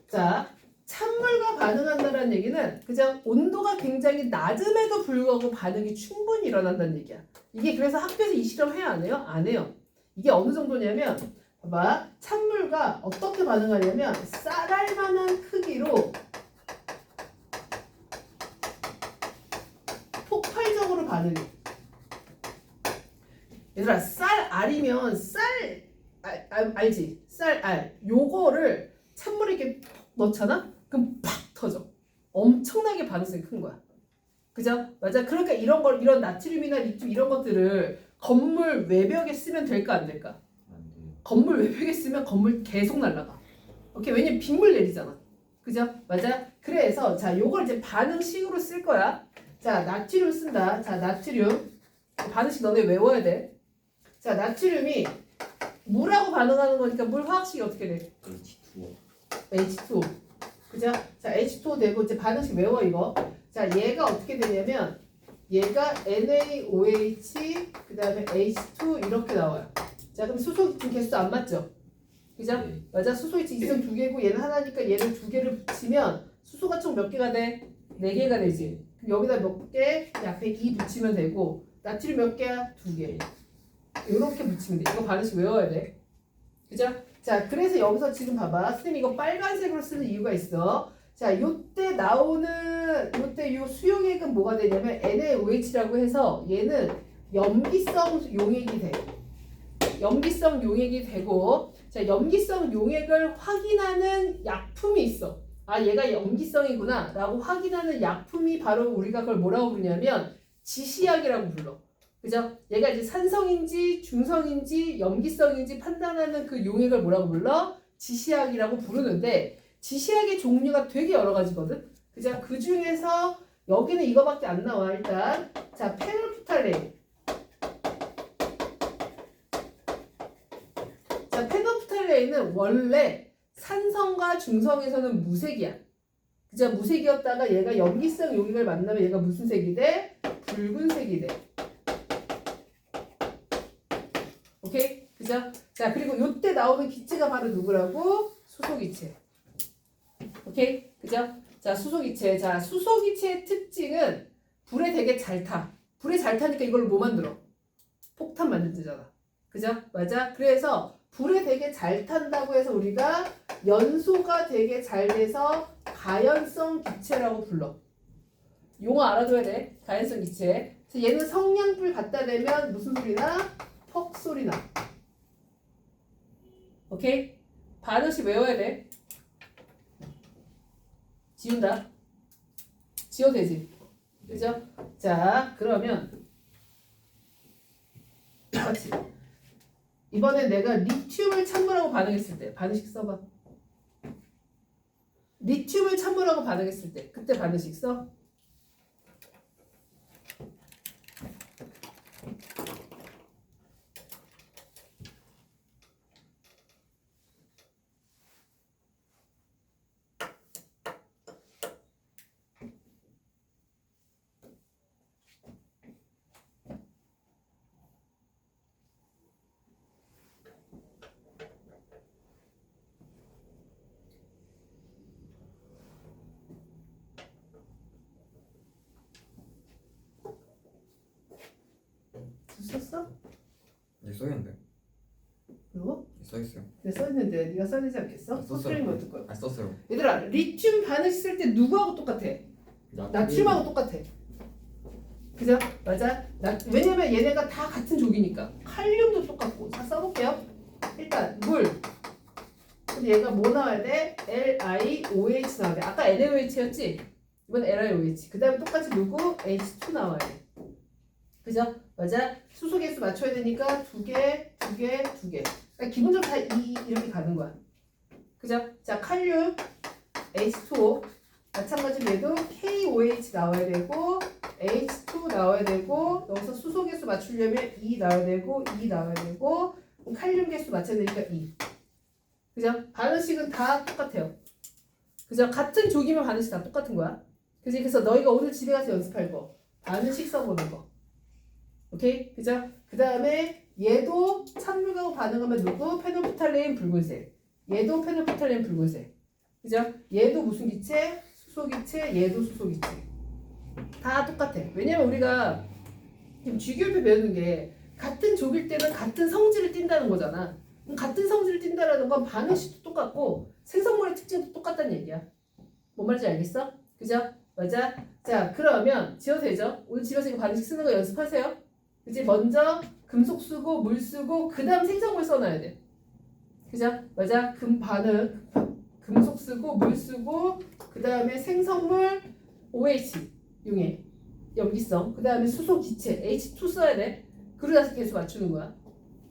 자, 찬물과 반응한다는 얘기는 그냥 온도가 굉장히 낮음에도 불구하고 반응이 충분히 일어난다는 얘기야. 이게 그래서 학교에서 이 실험 해요? 안 해요? 안 해요. 이게 어느 정도냐면 봐봐. 찬물과 어떻게 반응하냐면 쌀알 만한 크기로 폭발적으로 반응해. 얘들아 쌀알이면 알지? 쌀알 요거를 찬물에 이렇게 넣잖아? 그럼 팍 터져. 엄청나게 반응성이 큰 거야. 그죠? 맞아. 그러니까 이런 나트륨이나 리튬 이런 것들을 건물 외벽에 쓰면 될까 안 될까? 안 돼요. 건물 외벽에 쓰면 건물 계속 날아가. 오케이? 왜냐면 빗물 내리잖아. 그죠? 맞아? 그래서 자, 요걸 이제 반응식으로 쓸 거야. 자, 나트륨 쓴다. 자, 나트륨. 반응식 너네 외워야 돼. 자, 나트륨이 물하고 반응하는 거니까 물 화학식이 어떻게 돼? H2O. H2O. 그죠? 자, H2O 되고 이제 반응식 외워 이거. 자, 얘가 어떻게 되냐면 얘가 NaOH 그다음에 H2 이렇게 나와요. 자, 그럼 수소 지금 개수 안 맞죠? 그죠? 네. 맞아. 수소 H 있으면 2개고 얘는 하나니까 얘를 2개를 붙이면 수소가 총 몇 개가 돼? 4개가 되지. 그럼 여기다 몇 개? 앞에 2 붙이면 되고 나트륨 몇 개야? 2개. 이렇게 붙이면 돼. 이거 반응식 외워야 돼. 그죠? 자, 그래서 여기서 지금 봐봐. 선생님 이거 빨간색으로 쓰는 이유가 있어. 자, 요때 나오는 요때 요 수용액은 뭐가 되냐면 NaOH라고 해서 얘는 염기성 용액이 돼. 염기성 용액이 되고 자, 염기성 용액을 확인하는 약품이 있어. 아, 얘가 염기성이구나 라고 확인하는 약품이 바로 우리가 그걸 뭐라고 부르냐면 지시약이라고 불러. 그죠? 얘가 이제 산성인지 중성인지 염기성인지 판단하는 그 용액을 뭐라고 불러? 지시약이라고 부르는데 지시약의 종류가 되게 여러 가지거든. 그죠? 그 중에서 여기는 이거밖에 안 나와. 일단 자, 페놀프탈레인. 자, 페놀프탈레인은 원래 산성과 중성에서는 무색이야. 그죠? 무색이었다가 얘가 염기성 용액을 만나면 얘가 무슨 색이 돼? 붉은색이 돼. 오케이? 그죠? 자, 그리고 요때 나오는 기체가 바로 누구라고? 수소기체. 오케이? 그죠? 자, 수소기체. 자, 수소기체의 특징은 불에 되게 잘 타. 불에 잘 타니까 이걸 뭐 만들어? 폭탄 만들잖아. 그죠? 맞아? 그래서 불에 되게 잘 탄다고 해서 우리가 연소가 되게 잘 돼서 가연성 기체라고 불러. 용어 알아둬야 돼. 가연성 기체. 그래서 얘는 성냥불 갖다 대면 무슨 소리 나? 퍽 소리 나. 오케이? 반응식 외워야 돼. 지운다. 지워도 되지. 네. 그죠? 자, 그러면 같이 이번에 내가 리튬을 찬물하고 반응했을 때 반응식 써봐. 리튬을 찬물하고 반응했을 때 그때 반응식 써? 썼어? 네, 써있는데. 그리고? 써있어요. 내가 써있는데 네가 써야 되지 않겠어? 썼어요. 써뜨리면 어떨 거야? 아, 썼어요. 얘들아 리튬 반응식 쓸 때 누구하고 똑같아? 나트륨하고 똑같아. 그죠? 맞아? 왜냐면 얘네가 다 같은 족이니까. 칼륨도 똑같고. 자 써볼게요. 일단 물. 근데 얘가 뭐 나와야 돼? LiOH 나와야 돼. 아까 NaOH였지? 이번 LiOH. 그 다음에 똑같이 누구? H2 나와야 돼. 그죠? 맞아? 수소 개수 맞춰야 되니까 두 개. 그러니까 기본적으로 다 이렇게 가는 거야. 그죠? 자 칼륨 H2O 마찬가지로 얘도 KOH 나와야 되고 H2 나와야 되고 여기서 수소 개수 맞추려면 2 나와야 되고 2 나와야 되고 칼륨 개수 맞춰야 되니까 2. 그죠? 반응식은 다 똑같아요. 그죠? 같은 족이면 반응식 다 똑같은 거야. 그지? 그래서 너희가 오늘 집에 가서 연습할 거 반응식 써보는 거. 오케이? 그죠? 그 다음에 얘도 찬물하고 반응하면 누구? 페놀프탈레인 붉은색. 얘도 페놀프탈레인 붉은색. 그죠? 얘도 무슨 기체? 수소기체. 얘도 수소기체. 다 똑같아. 왜냐면 우리가 지금 쥐교육에 배우는 게 같은 족일 때는 같은 성질을 띈다는 거잖아. 그럼 같은 성질을 띈다는 건 반응식도 똑같고 생성물의 특징도 똑같다는 얘기야. 뭔 말인지 알겠어? 그죠? 맞아? 자 그러면 지어도 되죠? 오늘 집에서 이거 반응식 쓰는 거 연습하세요. 그치? 먼저 금속 쓰고 물 쓰고 그 다음 생성물 써놔야 돼. 그죠? 맞아? 금속 쓰고 물 쓰고 그 다음에 생성물 OH 용해 염기성 그 다음에 수소 기체 H2 써야 돼. 그리고 나서 개수 맞추는 거야.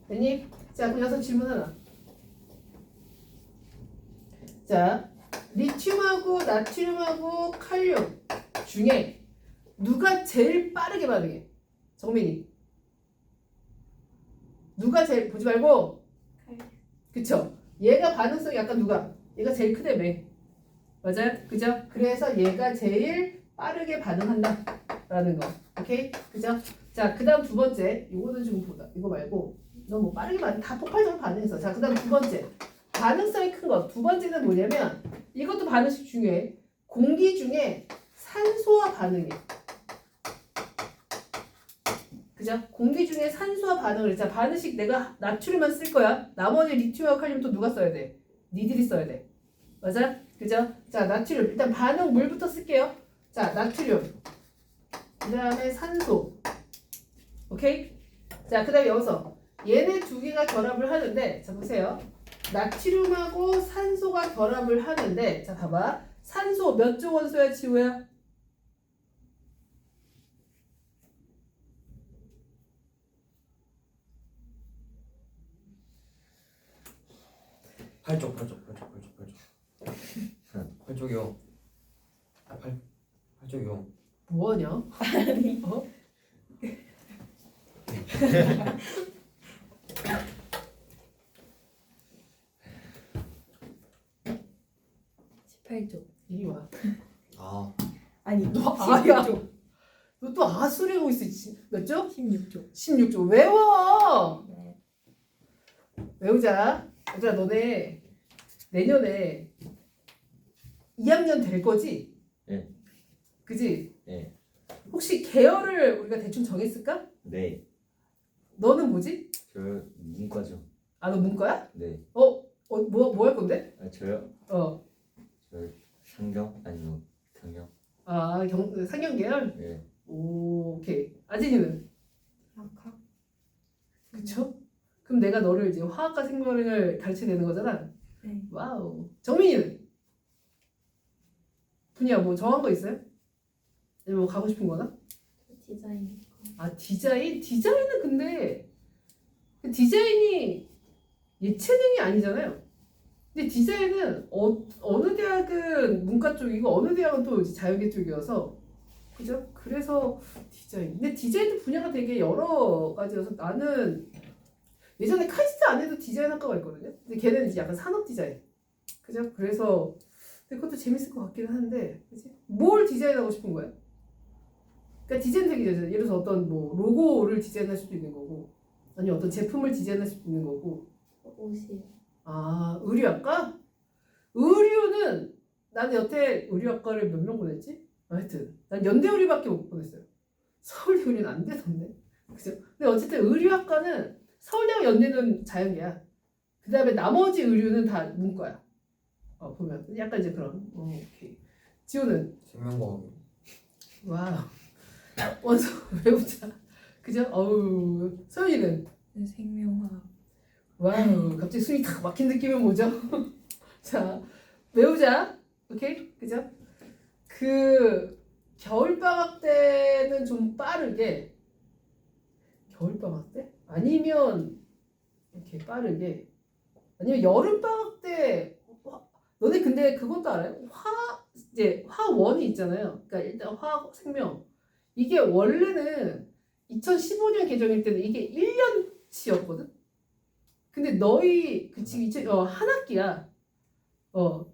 됐니? 자 그럼 여기서 질문 하나. 자 리튬하고 나트륨하고 칼륨 중에 누가 제일 빠르게 반응해? 정민이. 누가 제일 보지 말고. 그쵸? 얘가 반응성이 약간 누가? 얘가 제일 크다며. 맞아요? 그죠? 그래서 얘가 제일 빠르게 반응한다 라는 거. 오케이? 그죠? 자 그 다음 두 번째 이거는 좀 보다. 이거 말고 너 뭐 빠르게 다 폭발적으로 반응해서. 자 그 다음 두 번째 반응성이 큰 거. 두 번째는 뭐냐면 이것도 반응식 중요해. 공기 중에 산소와 반응해. 그죠? 공기 중에 산소와 반응을. 자 반응식 내가 나트륨만 쓸 거야. 나머지 리튬하고 칼륨 또 누가 써야 돼? 니들이 써야 돼. 맞아? 그죠? 자 나트륨 일단 반응 물부터 쓸게요. 자 나트륨 그 다음에 산소. 오케이? 자 그 다음에 여기서 얘네 두 개가 결합을 하는데 자 보세요. 나트륨하고 산소가 결합을 하는데 자 봐봐. 산소 몇 조 원소야 지우야? 8쪽. 8쪽이요. 8쪽이요. 뭐하냐? 아니. 어? 18조. 이리 와. 아, 아니 너 아야. 16조. 너 또 아수리고 있어. 몇 조? 16조. 16조. 외워. 네. 외우자. 얘들아 너네 내년에 2학년 될 거지? 네. 그지? 네. 혹시 계열을 우리가 대충 정했을까? 네. 너는 뭐지? 저 문과죠. 아 너 문과야? 네. 뭐 할 건데? 아 저요? 어. 저 상경 아니면 경영. 아 상경 계열? 네. 오, 오케이. 아진이는? 약학. 그쵸? 그럼 내가 너를 이제 화학과 생명을 가르쳐야 되는 거잖아. 네. 와우. 정민이는? 분야 뭐 정한 거 있어요? 아니면 뭐 가고 싶은 거나? 디자인. 아 디자인? 디자인은 근데 디자인이 예체능이 아니잖아요. 근데 디자인은 어느 대학은 문과 쪽이고 어느 대학은 또 이제 자연계 쪽이어서 그죠? 그래서 디자인. 근데 디자인도 분야가 되게 여러 가지여서 나는 예전에 카이스트 안에도 디자인 학과가 있거든요. 근데 걔네는 이제 약간 산업 디자인. 그죠? 그래서 근데 그것도 재밌을 것 같기는 한데, 그치? 뭘 디자인하고 싶은 거야? 그러니까 디자인 되게 예를 들어서 어떤 뭐 로고를 디자인할 수도 있는 거고, 아니면 어떤 제품을 디자인할 수도 있는 거고. 옷이요. 아, 의류학과? 의류는 나는 여태 의류학과를 몇 명 보냈지? 하여튼 난 연대의류밖에 못 보냈어요. 서울의류는 안 되던데. 그죠? 근데 어쨌든 의류학과는 서울대와 연대는 자연계야. 그 다음에 나머지 의류는 다 문과야. 보면 약간 이제 그런. 오케이. 지호는 생명과학이요. 와우. 원서 외우자. 그죠? 어우. 서윤이는 생명화학. 와우. 갑자기 숨이 탁 막힌 느낌은 뭐죠? 자, 외우자. 오케이? 그죠? 그 겨울방학 때는 좀 빠르게 겨울방학 때? 아니면 이렇게 빠르게 아니면 여름방학 때 너네 근데 그것도 알아요? 이제 화원이 있잖아요. 그러니까 일단 화생명 이게 원래는 2015년 개정일 때는 이게 1년치였거든. 근데 너희 지금 한 학기야.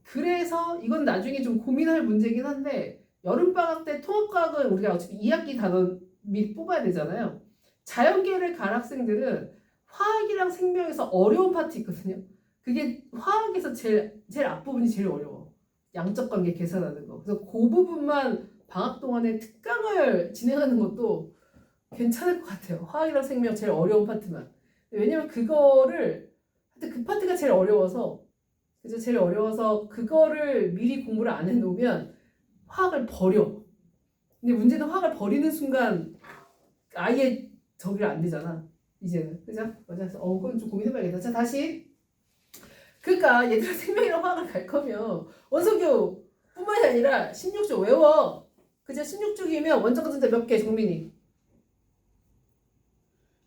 그래서 이건 나중에 좀 고민할 문제긴 한데 여름방학 때 통합과학은 우리가 어차피 2학기 단원 미리 뽑아야 되잖아요. 자연계를 간 학생들은 화학이랑 생명에서 어려운 파트 있거든요. 그게 화학에서 제일 앞부분이 제일 어려워. 양적 관계 계산하는 거. 그래서 그 부분만 방학 동안에 특강을 진행하는 것도 괜찮을 것 같아요. 화학이랑 생명 제일 어려운 파트만. 왜냐면 그거를 하여튼 그 파트가 제일 어려워서 그래서 제일 어려워서 그거를 미리 공부를 안 해놓으면 화학을 버려. 근데 문제는 화학을 버리는 순간 아예 저기를 안 되잖아. 이제는. 그죠? 맞아. 그건 좀 고민해봐야겠다. 자, 다시. 그러니까 얘들아 생명이랑 화학을 갈 거면 원석유 뿐만이 아니라 16쪽 외워. 그죠? 16쪽이면 원자과 전자 몇 개, 정민이?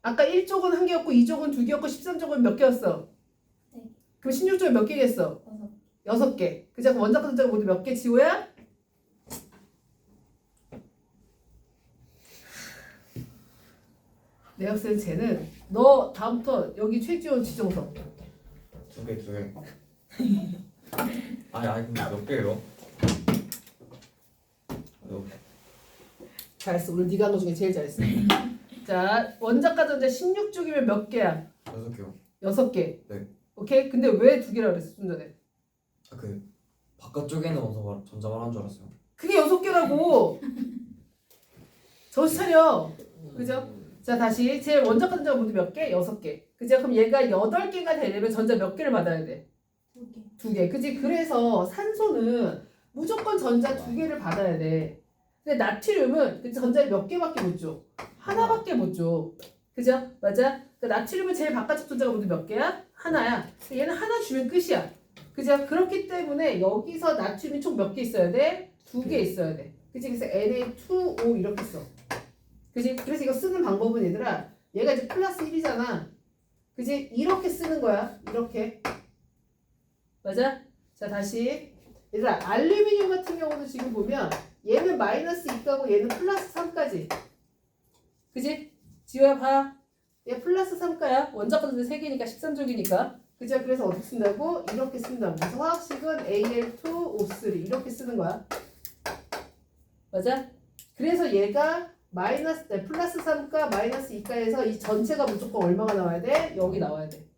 아까 1쪽은 1개였고 2쪽은 2개였고 13쪽은 몇 개였어? 네. 그럼 16쪽에 몇 개겠어? 6개. 그죠? 그럼 원자과 전자가 모두 몇 개, 지호야? 내가 봤을 때 쟤는 너 다음부터 여기 최지원 지정석 2개. 아니 근데 몇 개예요? 잘했어. 오늘 네가 한 거 중에 제일 잘했어. 자, 원자과 전자 16쪽이면 몇 개야? 6개요. 6개. 네. 오케이? 근데 왜 2개라 그랬어 좀 전에? 그 바깥쪽에는 전자 말한 줄 알았어요. 그게 6개라고. 정신 차려. 그죠? 자, 다시 제 원자과 전자가 모두 몇 개? 6개. 그죠? 그럼 얘가 8개가 되려면 전자 몇 개를 받아야 돼? 2개. 그지? 그래서 산소는 무조건 전자 2개를 받아야 돼. 근데 나트륨은 그 전자를 몇 개밖에 못 줘? 하나밖에 못 줘. 그죠? 맞아? 그 나트륨은 제일 바깥쪽 전자가 모두 몇 개야? 하나야. 얘는 하나 주면 끝이야. 그죠? 그렇기 때문에 여기서 나트륨이 총 몇 개 있어야 돼? 2개 있어야 돼. 그치? 그래서 Na2O 이렇게 써. 그치? 그래서 이거 쓰는 방법은 얘들아, 얘가 이제 플러스 1이잖아. 그치? 이렇게 쓰는 거야. 이렇게. 맞아? 자, 다시. 얘들아, 알루미늄 같은 경우도 지금 보면 얘는 마이너스 2가고 얘는 플러스 3까지. 그치? 지호야 봐. 얘 플러스 3가야. 원자과 전자 3개니까 13쪽이니까. 그죠? 그래서 어떻게 쓴다고? 이렇게 쓴다고. 그래서 화학식은 Al2O3 이렇게 쓰는 거야. 맞아? 그래서 얘가 플러스 3가 마이너스 2가에서 이 전체가 무조건 얼마가 나와야 돼? 여기 나와야 돼.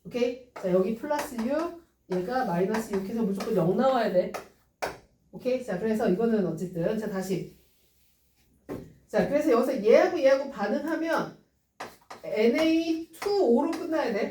오케이? 자, 여기 플러스 6, 얘가 마이너스 6 해서 무조건 0 나와야 돼. 오케이? 자, 그래서 이거는 어쨌든. 자, 다시. 자, 그래서 여기서 얘하고 반응하면 Na2O로 끝나야 돼.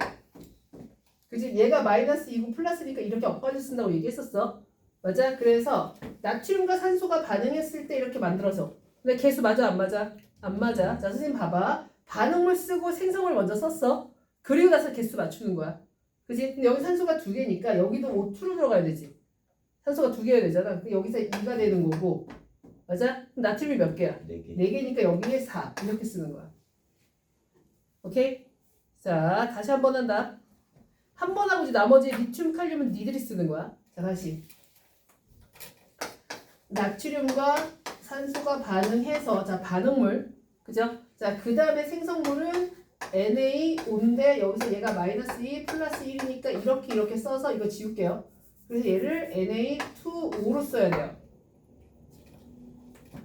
그치? 얘가 마이너스 2고 플러스니까 이렇게 엇갈려 쓴다고 얘기했었어. 맞아? 그래서 나트륨과 산소가 반응했을 때 이렇게 만들어져. 근데 개수 맞아? 안 맞아? 안 맞아. 자, 선생님 봐봐. 반응물 쓰고 생성을 먼저 썼어. 그리고 나서 개수 맞추는 거야. 그치? 근데 여기 산소가 2개니까 여기도 O2로 들어가야 되지. 산소가 2개가 되잖아. 여기서 2가 되는 거고. 맞아? 그럼 나트륨이 몇 개야? 4개. 4개니까 여기에 4. 이렇게 쓰는 거야. 오케이? 자, 다시 한 번 한다. 한 번 하고 이제 나머지 리튬, 칼륨은 니들이 쓰는 거야. 자, 다시. 나트륨과 산소가 반응해서, 자, 반응물. 그죠? 자, 그 다음에 생성물은 NaO인데 여기서 얘가 -2 플러스 1이니까 이렇게 써서 이거 지울게요. 그래서 얘를 Na2O로 써야 돼요.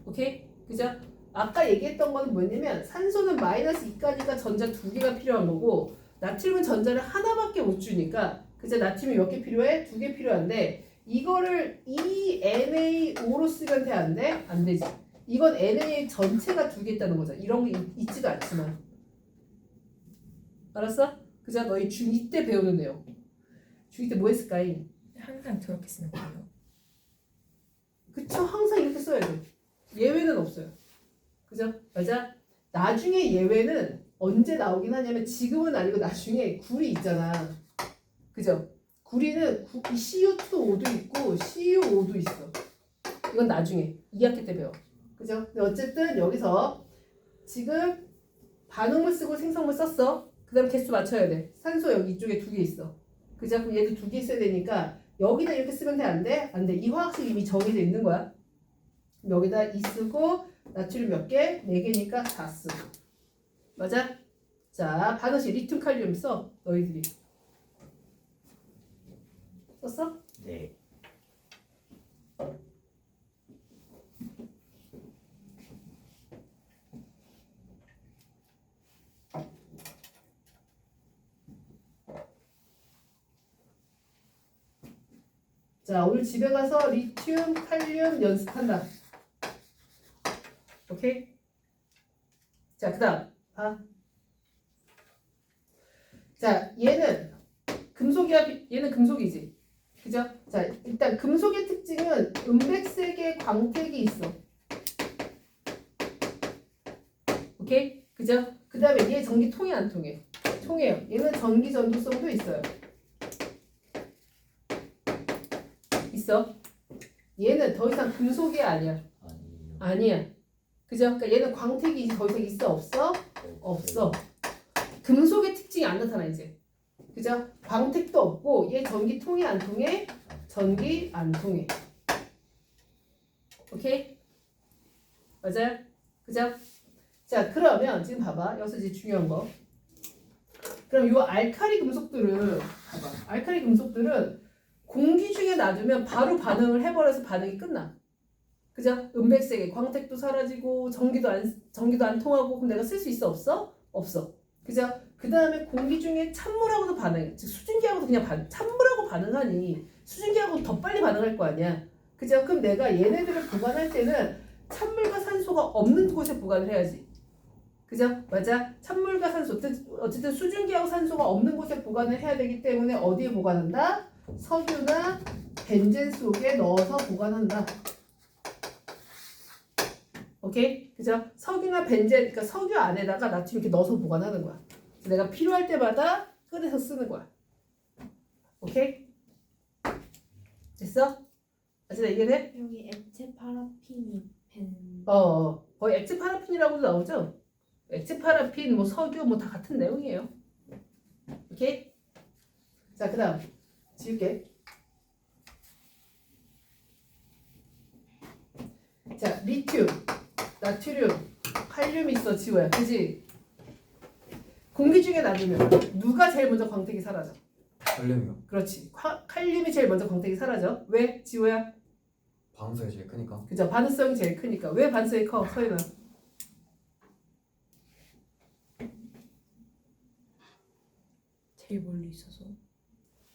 오케이? 그죠? 아까 얘기했던 거는 뭐냐면 산소는 -2까지가 전자 2개가 필요한 거고 나트륨은 전자를 하나밖에 못 주니까 그죠? 나트륨이 몇 개 필요해? 2개 필요한데 이거를 NaO로 쓰면 돼? 안 돼? 안 되지. 이건 Na 전체가 2개 있다는 거죠. 이런 게 있지도 않지만. 알았어? 그죠? 너희 중2 때 배우는 내용. 중2 때 뭐 했을까이? 항상 저렇게 쓰는 거예요. 그쵸? 항상 이렇게 써야 돼. 예외는 없어요. 그죠? 맞아? 나중에 예외는 언제 나오긴 하냐면 지금은 아니고 나중에 구리 있잖아. 그죠? 구리는 CU2O도 있고 CuO도 있어. 이건 나중에 2학기 때 배워. 그죠? 근데 어쨌든 여기서 지금 반응물 쓰고 생성물 썼어. 그 다음 개수 맞춰야 돼. 산소 여기 이쪽에 2개 있어. 그죠? 그럼 얘도 2개 있어야 되니까 여기다 이렇게 쓰면 돼? 안 돼? 안 돼. 이 화학식 이미 정해져 있는 거야. 여기다 2 쓰고 나트륨 몇 개? 4개니까 4 쓰고. 맞아? 자, 반응식 리튬 칼륨 써. 너희들이. 썼어? 네. 자, 오늘 집에 가서 리튬, 칼륨 연습한다. 오케이? 자, 그 다음. 봐. 자, 얘는 금속이야, 얘는 금속이지. 그죠? 자, 일단 금속의 특징은 은백색의 광택이 있어. 오케이? 그죠? 그 다음에 얘 전기 통해 안 통해? 통해요. 얘는 전기 전도성도 있어요. 있어. 얘는 더 이상 금속이 아니야. 아니요. 아니야. 그죠? 그러니까 얘는 광택이 이제 더 이상 있어? 없어? 없어. 금속의 특징이 안 나타나 이제. 그죠? 광택도 없고 얘 전기 통해 안 통해? 전기 안 통해. 오케이? 맞아요? 그죠? 자, 그러면 지금 봐봐. 여기서 이제 중요한 거. 그럼 이 알카리 금속들은 봐봐. 알카리 금속들은 공기 중에 놔두면 바로 반응을 해버려서 반응이 끝나. 그죠? 은백색의 광택도 사라지고 전기도 안 통하고 그럼 내가 쓸 수 있어? 없어? 없어. 그죠? 그 다음에 공기 중에 찬물하고도 반응, 즉 수증기하고도 그냥 찬물하고 반응하니 수증기하고 더 빨리 반응할 거 아니야. 그죠? 그럼 내가 얘네들을 보관할 때는 찬물과 산소가 없는 곳에 보관을 해야지. 그죠? 맞아? 찬물과 산소, 어쨌든 수증기하고 산소가 없는 곳에 보관을 해야 되기 때문에 어디에 보관한다? 석유나 벤젠 속에 넣어서 보관한다. 오케이? 그죠? 석유나 벤젠, 그러니까 석유 안에다가 나트륨 이렇게 넣어서 보관하는 거야. 내가 필요할 때마다 꺼내서 쓰는 거야. 오케이? 됐어? 아직 이해돼? 여기 액체 파라핀이 벤. 거의 액체 파라핀이라고도 나오죠? 액체 파라핀, 뭐 석유, 뭐 다 같은 내용이에요. 오케이? 자, 그 다음. 지울게. 자, 리튬, 나트륨, 칼륨 있어, 지호야. 그지? 공기 중에 놔두면 누가 제일 먼저 광택이 사라져? 칼륨이요. 그렇지. 칼륨이 제일 먼저 광택이 사라져. 왜? 지호야? 반응성이 제일 크니까. 그죠? 반응성이 제일 크니까. 왜 반응성이 커? 서인아. 제일 멀리 있어서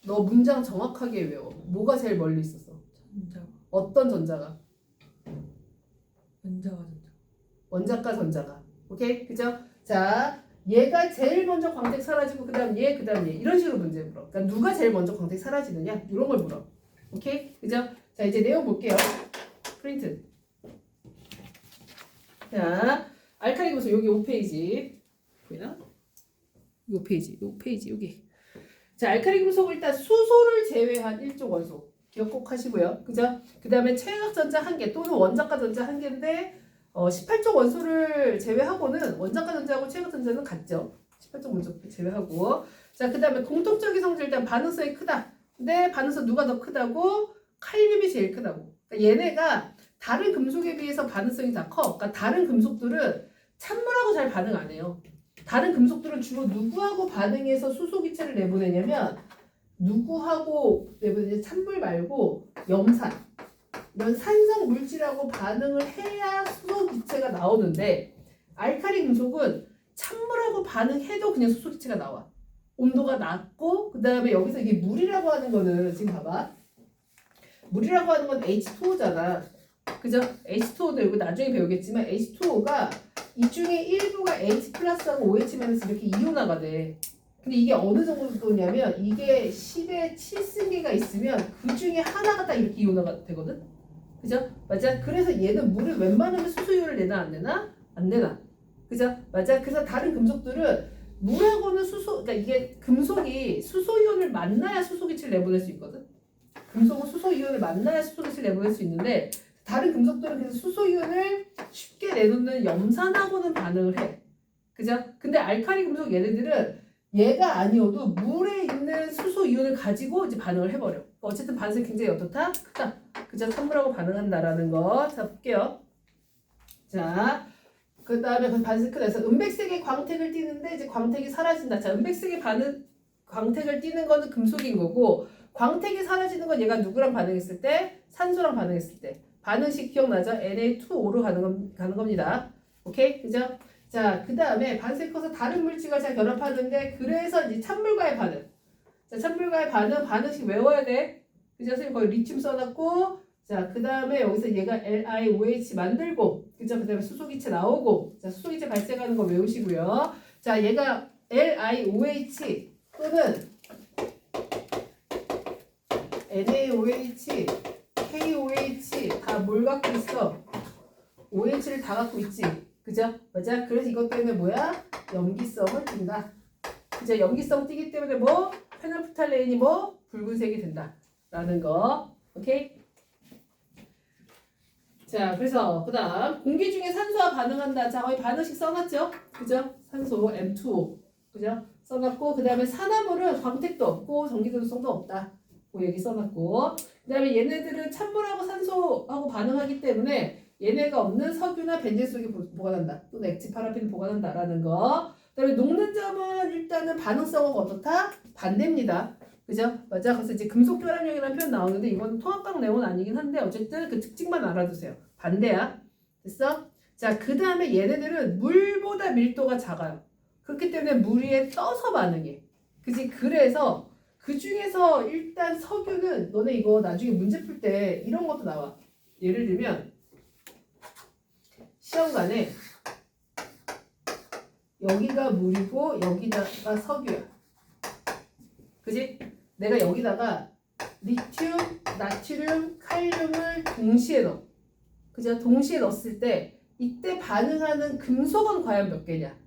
너 문장 정확하게 외워. 뭐가 제일 멀리 있었어? 전자가 어떤 전자가? 전자. 원자과 전자가. 오케이? 그죠? 자, 얘가 제일 먼저 광택 사라지고 그다음 얘, 그다음 얘. 이런 식으로 문제 물어. 그러니까 누가 제일 먼저 광택 사라지느냐? 이런 걸 물어. 오케이? 그죠? 자, 이제 내용 볼게요. 프린트. 자, 알카리 금속 여기 5페이지. 보이나? 5페이지 여기. 자, 알카리 금속을 일단 수소를 제외한 일종 원소. 기억 꼭 하시고요. 그죠? 그다음에 최외각 전자 1개 또는 원자과 전자 1개인데 18종 원소를 제외하고는 원자과 전자하고 최외각 전자는 같죠. 18점 먼저 제외하고. 자, 그 다음에 공통적인 성질 일단 반응성이 크다. 근데 반응성 누가 더 크다고? 칼륨이 제일 크다고. 그러니까 얘네가 다른 금속에 비해서 반응성이 다 커. 그러니까 다른 금속들은 찬물하고 잘 반응 안 해요. 다른 금속들은 주로 누구하고 반응해서 수소기체를 내보내냐면 누구하고 내보내냐 찬물 말고 염산 이런 산성 물질하고 반응을 해야 수소기체가 나오는데 알칼리 금속은 찬물하고 반응해도 그냥 수소기체가 나와. 온도가 낮고 그 다음에 여기서 이게 물이라고 하는 거는 지금 봐봐. 물이라고 하는 건 H2O잖아. 그죠? H2O도 이거 나중에 배우겠지만 H2O가 이 중에 일부가 H 플러스하고 OH 마이너스 이렇게 이온화가 돼. 근데 이게 어느 정도냐면 이게 10에 7승계가 있으면 그 중에 하나가 딱 이렇게 이온화가 되거든? 그죠? 맞아? 그래서 얘는 물을 웬만하면 수소이온을 내나 안 내나? 안 내나. 그죠? 맞아? 그래서 다른 금속들은 물하고는 그러니까 이게 금속이 수소이온을 만나야 수소기체를 내보낼 수 있거든? 금속은 수소이온을 만나야 수소기체를 내보낼 수 있는데 다른 금속들은 그래서 수소이온을 쉽게 내놓는 염산하고는 반응을 해. 그죠? 근데 알칼리 금속 얘네들은 얘가 아니어도 물에 있는 수소이온을 가지고 이제 반응을 해버려. 어쨌든 반응이 굉장히 어떻다? 크다. 그죠? 산물하고 반응한다라는 거. 자, 볼게요. 자, 그 다음에 반응이 크다. 그래서 은백색의 광택을 띠는데 이제 광택이 사라진다. 자, 은백색의 광택을 띠는 거는 금속인 거고 광택이 사라지는 건 얘가 누구랑 반응했을 때? 산소랑 반응했을 때. 반응식 기억나죠? Na2O로 가는 겁니다. 오케이? 그죠? 자, 그 다음에 반응이 커서 다른 물질과 잘 결합하는데 그래서 이제 찬물과의 반응. 자, 찬물과의 반응식 외워야 돼. 그죠? 선생님 거기 리튬 써놨고 자, 그 다음에 여기서 얘가 LiOH 만들고 그죠? 그 다음에 수소기체 나오고 자, 수소기체 발생하는 거 외우시고요. 자, 얘가 LiOH 또는 NaOH, KOH 다 뭘 갖고 있어? OH를 다 갖고 있지. 그죠? 맞아? 그래서 이것 때문에 뭐야? 염기성을 띈다. 그죠? 염기성 띄기 때문에 뭐? 페놀프탈레인이 뭐? 붉은색이 된다. 라는 거. 오케이? 자, 그래서 그 다음 공기 중에 산소와 반응한다. 자, 거기 반응식 써놨죠? 그죠? 산소 M2O. 그죠? 써놨고 그 다음에 산화물은 광택도 없고 전기전도성도 없다. 그 얘기 써놨고 그 다음에 얘네들은 찬물하고 산소하고 반응하기 때문에 얘네가 없는 석유나 벤젠 속에 보관한다. 또는 액체 파라핀을 보관한다라는 거. 그 다음에 녹는 점은 일단은 반응성은 어떻다? 반대입니다. 그죠? 맞아. 그래서 이제 금속 결합력이라는 표현 나오는데 이건 통합각 내용은 아니긴 한데 어쨌든 그 특징만 알아두세요. 반대야. 됐어? 자, 그 다음에 얘네들은 물보다 밀도가 작아요. 그렇기 때문에 물 위에 떠서 반응해. 그지? 그래서 그 중에서 일단 석유는 너네 이거 나중에 문제 풀 때 이런 것도 나와. 예를 들면 시험관에 여기가 물이고 여기다가 석유야. 그지? 내가 여기다가 리튬, 나트륨, 칼륨을 동시에 넣어. 그죠? 동시에 넣었을 때 이때 반응하는 금속은 과연 몇 개냐?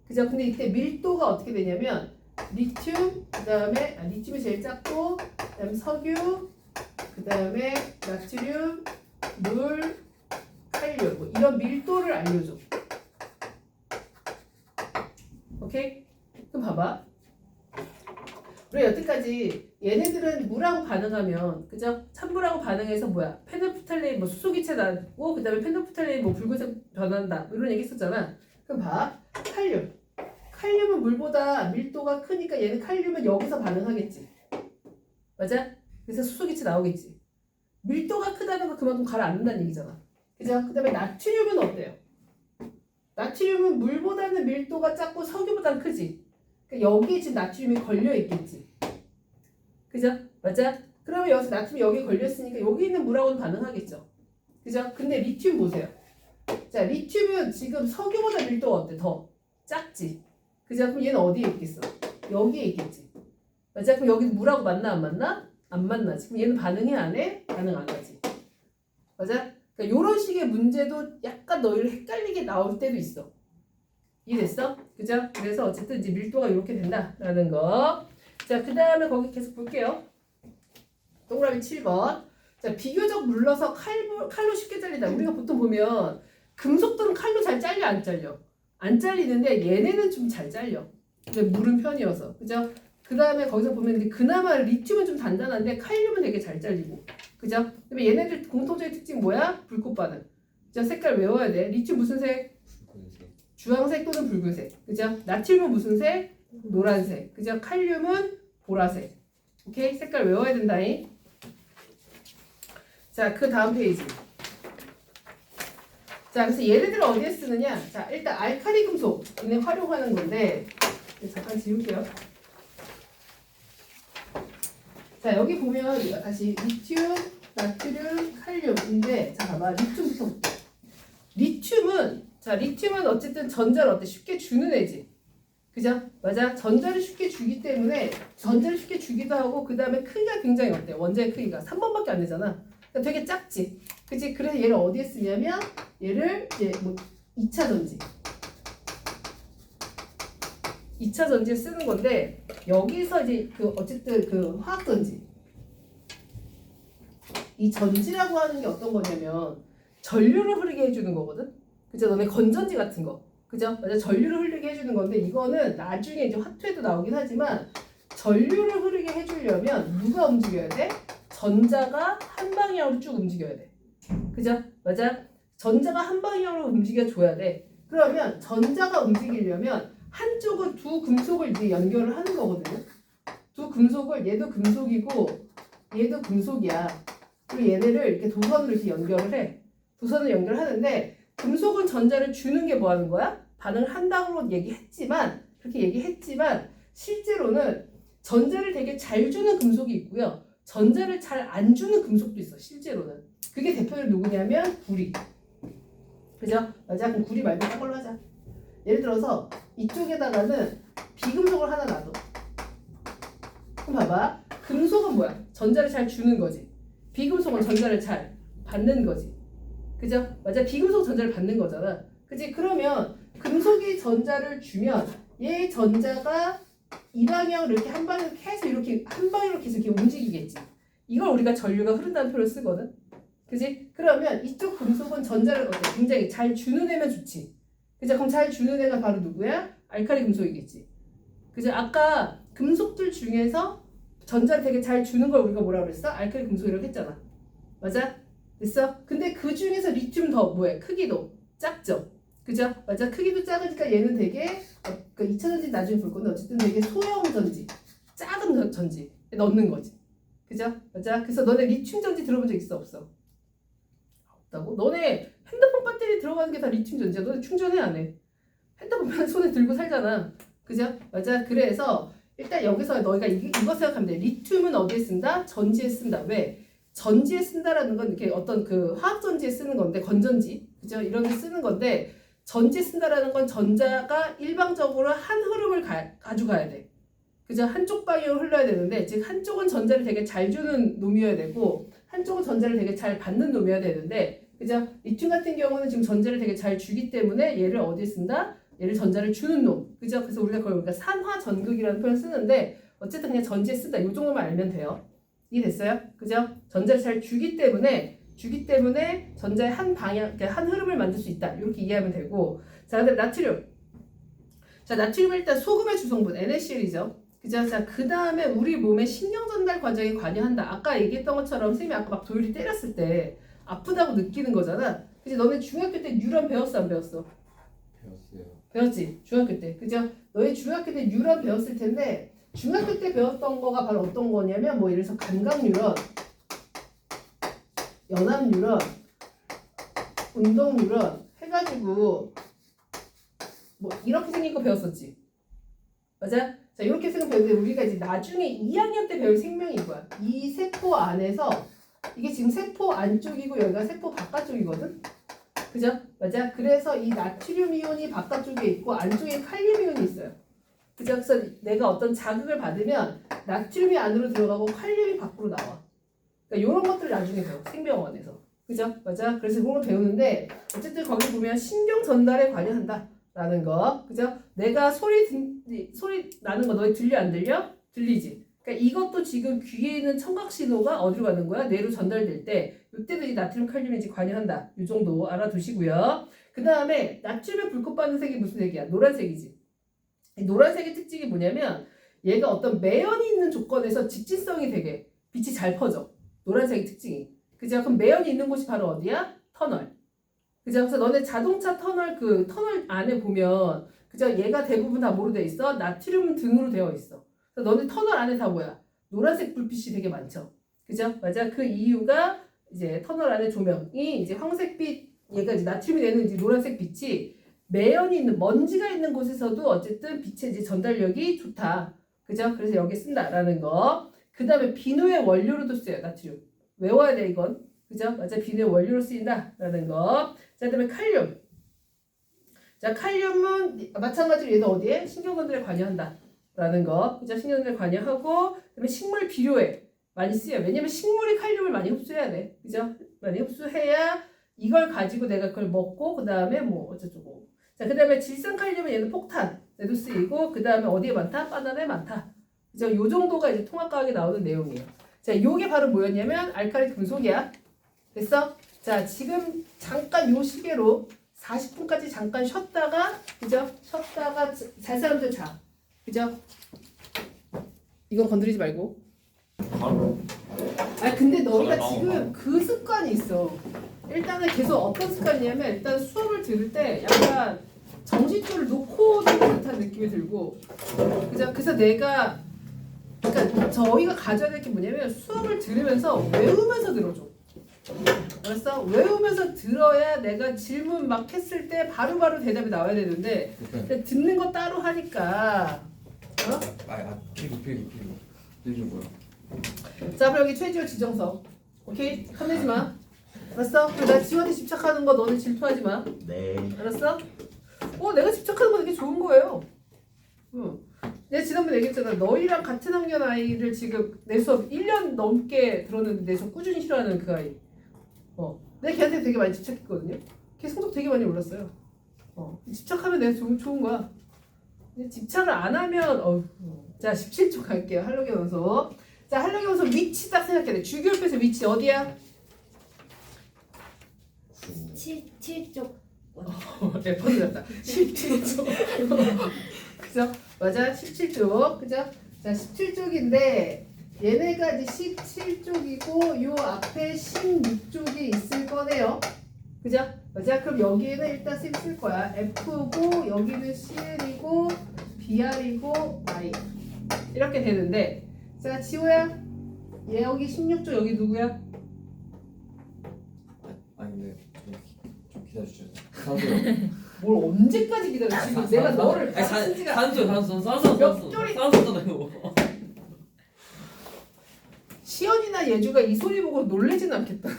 그죠? 근데 이때 밀도가 어떻게 되냐면 리튬, 그 다음에 리튬이 제일 작고 그 다음에 석유, 그 다음에 나트륨, 물, 칼륨 뭐 이런 밀도를 알려줘. 오케이? 그럼 봐봐. 우리 여태까지 얘네들은 물하고 반응하면 그죠? 찬물하고 반응해서 뭐야? 페놀프탈레인 뭐 수소기체 나고 그 다음에 페놀프탈레인 뭐 붉은색 변한다 뭐 이런 얘기 했었잖아. 그럼 봐. 칼륨은 물보다 밀도가 크니까 얘는 칼륨은 여기서 반응하겠지. 맞아? 그래서 수소기체 나오겠지. 밀도가 크다는 거 그만큼 가라앉는다는 얘기잖아. 그죠? 그 다음에 나트륨은 어때요? 나트륨은 물보다는 밀도가 작고 석유보다는 크지. 그러니까 여기에 지금 나트륨이 걸려있겠지. 그죠? 맞아? 그러면 여기서 나트륨이 여기에 걸렸으니까 여기 있는 물하고는 반응하겠죠. 그죠? 근데 리튬 보세요. 자, 리튬은 지금 석유보다 밀도가 어때? 더 작지. 그죠? 그럼 얘는 어디에 있겠어? 여기에 있겠지. 맞아? 그럼 여기 물하고 만나 안 만나? 안 만나지. 그럼 얘는 반응해 안 해? 반응 안 하지. 맞아? 그러니까 이런 식의 문제도 약간 너희를 헷갈리게 나올 때도 있어. 이해됐어? 그죠? 그래서 어쨌든 이제 밀도가 이렇게 된다라는 거. 자, 그 다음에 거기 계속 볼게요. 동그라미 7번. 자, 비교적 물러서 칼로 쉽게 잘린다. 우리가 보통 보면 금속들은 칼로 잘 잘려 안 잘려? 안 잘리는데 얘네는 좀 잘 잘려. 근데 물은 편이어서. 그죠? 그 다음에 거기서 보면 이제 그나마 리튬은 좀 단단한데 칼륨은 되게 잘 잘리고. 그죠? 그다음에 얘네들 공통적인 특징 뭐야? 불꽃 반응. 그죠? 색깔 외워야 돼. 리튬 무슨 색? 붉은색. 주황색 또는 붉은색. 그죠? 나트륨은 무슨 색? 노란색. 그죠? 칼륨은 보라색. 오케이? 색깔 외워야 된다잉. 자, 그 다음 페이지. 자, 그래서 얘네들을 어디에 쓰느냐? 자, 일단 알칼리 금속 얘네 활용하는 건데 잠깐 지울게요. 자, 여기 보면 다시 리튬, 나트륨, 칼륨인데 자, 봐봐. 리튬부터. 리튬은 어쨌든 전자를 어때? 쉽게 주는 애지. 그죠? 맞아. 전자를 쉽게 주기 때문에 전자를 쉽게 주기도 하고 그 다음에 크기가 굉장히 어때? 원자의 크기가 3번밖에 안 되잖아. 그러니까 되게 작지. 그치? 그래서 얘를 어디에 쓰냐면 얘를 이제 뭐 2차 전지. 2차 전지에 쓰는 건데 여기서 이제 그 어쨌든 그 화학 전지. 이 전지라고 하는 게 어떤 거냐면 전류를 흐르게 해주는 거거든. 그죠? 너네 건전지 같은 거. 그죠? 맞아. 전류를 흐르게 해주는 건데 이거는 나중에 이제 화투에도 나오긴 하지만 전류를 흐르게 해주려면 누가 움직여야 돼? 전자가 한 방향으로 쭉 움직여야 돼. 그죠? 맞아. 전자가 한 방향으로 움직여줘야 돼. 그러면 전자가 움직이려면 한쪽은 두 금속을 이제 연결을 하는 거거든요. 두 금속을 얘도 금속이고 얘도 금속이야. 그리고 얘네를 이렇게 도선으로 이렇게 연결을 해. 도선을 연결하는데 금속은 전자를 주는 게 뭐 하는 거야? 반응을 한다고 얘기했지만 그렇게 얘기했지만 실제로는 전자를 되게 잘 주는 금속이 있고요. 전자를 잘 안 주는 금속도 있어. 실제로는. 그게 대표적으로 누구냐면 구리. 그죠? 맞아. 그럼 구리 말고 딴 걸로 하자. 예를 들어서 이쪽에다가는 비금속을 하나 놔둬. 그럼 봐봐. 금속은 뭐야? 전자를 잘 주는 거지. 비금속은 전자를 잘 받는 거지. 그죠? 맞아. 비금속 전자를 받는 거잖아. 그치? 그러면 금속이 전자를 주면 얘 전자가 이 방향으로 이렇게 한 방향으로 계속 이렇게 한 방향으로 계속 이렇게 움직이겠지. 이걸 우리가 전류가 흐른다는 표현을 쓰거든. 그지? 그러면 이쪽 금속은 전자를 어때? 굉장히 잘 주는 애면 좋지. 그죠? 그럼 잘 주는 애가 바로 누구야? 알칼리 금속이겠지. 그죠? 아까 금속들 중에서 전자를 되게 잘 주는 걸 우리가 뭐라고 그랬어? 알칼리 금속이라고 했잖아. 맞아? 됐어? 근데 그 중에서 리튬 더 뭐야? 크기도 작죠? 그죠? 맞아? 크기도 작으니까 얘는 되게 그 2차 전지 나중에 볼 건데 어쨌든 되게 소형 전지, 작은 전지 넣는 거지. 그죠? 맞아? 그래서 너네 리튬 전지 들어본 적 있어? 없어? 없다고? 너네 핸드폰 배터리 들어가는 게 다 리튬 전지야. 너네 충전해 안 해? 핸드폰 손에 들고 살잖아. 그죠? 맞아? 그래서 일단 여기서 너희가 이거 생각하면 돼. 리튬은 어디에 쓴다? 전지에 쓴다. 왜? 전지에 쓴다라는 건 이렇게 어떤 그 화학 전지에 쓰는 건데 건전지, 그죠? 이런 데 쓰는 건데 전지에 쓴다라는 건 전자가 일방적으로 한 흐름을 가져가야 돼. 그죠? 한쪽 방향으로 흘러야 되는데 즉 한쪽은 전자를 되게 잘 주는 놈이어야 되고 한쪽은 전자를 되게 잘 받는 놈이어야 되는데 그죠? 리튬 같은 경우는 지금 전자를 되게 잘 주기 때문에 얘를 어디에 쓴다? 얘를 전자를 주는 놈. 그죠? 그래서 우리가 그걸 우리가 산화전극이라는 표현을 쓰는데 어쨌든 그냥 전지에 쓴다. 이 정도만 알면 돼요. 이해됐어요? 그죠? 전자를 잘 주기 때문에 전자의 한 방향, 한 흐름을 만들 수 있다. 이렇게 이해하면 되고. 자, 그다음에 나트륨. 자, 나트륨은 일단 소금의 주성분 NaCl이죠. 그죠? 자, 그 다음에 우리 몸의 신경 전달 과정에 관여한다. 아까 얘기했던 것처럼 선생님이 아까 막 도율이 때렸을 때 아프다고 느끼는 거잖아. 그치? 너네 중학교 때 뉴런 배웠어? 안 배웠어? 배웠어요. 배웠지? 중학교 때. 그죠? 너희 중학교 때 뉴런 배웠을 텐데 중학교 때 배웠던 거가 바로 어떤 거냐면 뭐 예를 들어서 감각 뉴런, 연합 뉴런, 운동 뉴런 해가지고 뭐 이렇게 생긴 거 배웠었지. 맞아? 자, 이렇게 생긴 거 배웠는데 우리가 이제 나중에 2학년 때 배울 생명이 이거야. 이 세포 안에서 이게 지금 세포 안쪽이고 여기가 세포 바깥쪽이거든. 그죠? 맞아? 그래서 이 나트륨 이온이 바깥쪽에 있고 안쪽에 칼륨 이온이 있어요. 그죠? 그래서 내가 어떤 자극을 받으면 나트륨이 안으로 들어가고 칼륨이 밖으로 나와. 그러니까 이런 것들을 나중에 배워. 생명원에서. 그죠? 맞아? 그래서 그런 걸 배우는데 어쨌든 거기 보면 신경 전달에 관여한다라는 거. 그죠? 내가 소리 나는 거 너희 들려 안 들려? 들리지? 그러니까 이것도 지금 귀에 있는 청각 신호가 어디로 가는 거야? 뇌로 전달될 때 이때도 이 나트륨 칼륨이 이제 관여한다. 이 정도 알아두시고요. 그 다음에 나트륨의 불꽃 반응 색이 무슨 색이야? 노란색이지. 이 노란색의 특징이 뭐냐면 얘가 어떤 매연이 있는 조건에서 직진성이 되게 빛이 잘 퍼져. 노란색의 특징이. 그죠? 그럼 매연이 있는 곳이 바로 어디야? 터널. 그죠? 그래서 너네 자동차 터널 그 터널 안에 보면 그죠? 얘가 대부분 다 뭐로 돼 있어? 나트륨 등으로 되어 있어. 그래서 너네 터널 안에 다 뭐야? 노란색 불빛이 되게 많죠. 그죠? 맞아. 그 이유가 이제 터널 안에 조명이 이제 황색빛 얘가 이제 나트륨이 되는 이제 노란색 빛이 매연이 있는 먼지가 있는 곳에서도 어쨌든 빛의 이제 전달력이 좋다. 그죠? 그래서 여기 쓴다라는 거. 그 다음에 비누의 원료로도 쓰여요. 나트륨. 외워야 돼 이건. 그죠? 맞아. 비누의 원료로 쓰인다라는 거. 자, 그다음에 칼륨. 자, 칼륨은 마찬가지로 얘도 어디에? 신경건들에 관여한다라는 거. 그죠? 신경건들에 관여하고 그다음에 식물 비료에 많이 쓰여요. 왜냐면 식물이 칼륨을 많이 흡수해야 돼. 그죠? 많이 흡수해야 이걸 가지고 내가 그걸 먹고 그다음에 뭐 어쩌고. 자, 그다음에 질산칼륨은 얘는 폭탄에도 쓰이고 그다음에 어디에 많다? 바나나에 많다. 그죠? 요 정도가 이제 통합과학에 나오는 내용이에요. 자, 요게 바로 뭐였냐면 알칼리 금속이야. 됐어? 자, 지금 잠깐 요 시계로 40분까지 잠깐 쉬었다가 그죠? 쉬었다가 잘 사람들 자. 그죠? 이건 건드리지 말고. 아 근데 너희가 지금 그 습관이 있어. 일단은 계속 어떤 습관이냐면 일단 수업을 들을 때 약간 정신줄을 놓고 듣는 듯한 느낌이 들고 그죠? 그래서 내가 그러니까 저희가 가져야 될 게 뭐냐면 수업을 들으면서 외우면서 들어줘. 알았어? 외우면서 들어야 내가 질문 막 했을 때 바로바로 대답이 나와야 되는데 근데 듣는 거 따로 하니까 필기 이게 뭐야? 자 그럼 여기 최지호 지정석 오케이? 혼내지 마 알았어? 그리고 나 지호한테 집착하는 거 너는 질투하지 마 네. 알았어? 내가 집착하는 거 되게 좋은 거예요. 응. 내가 지난번에 얘기했잖아. 너희랑 같은 학년 아이를 지금 내 수업 1년 넘게 들었는데 내 수업 꾸준히 싫어하는 그 아이. 내가 걔한테 되게 많이 집착했거든요. 걔 성적 되게 많이 올랐어요. 집착하면 내가 좋은 거야. 근데 집착을 안 하면 자 17초 갈게요. 한록의 원소. 자 한록의 원소 위치 딱 생각해야 돼. 주기율표에서 위치 어디야? 7쪽. F번 들었다. 17쪽. 그죠? 맞아. 17쪽. 그죠? 자 17쪽인데 얘네가 이제 17쪽이고 요 앞에 16쪽이 있을 거네요. 그죠? 맞아. 그럼 여기에는 일단 쓸 거야. F고 여기는 CL이고 BR이고 I 이렇게 되는데 자 지호야 얘 여기 16쪽 여기 누구야? 아니 근데 좀 기다려주세요. 산소요. 뭘 언제까지 기다려 지금 내가 너를 가르친 지가 산소 몇 개월이- 산소잖아요. 시연이나 예주가 이 소리 보고 놀래진 않겠다.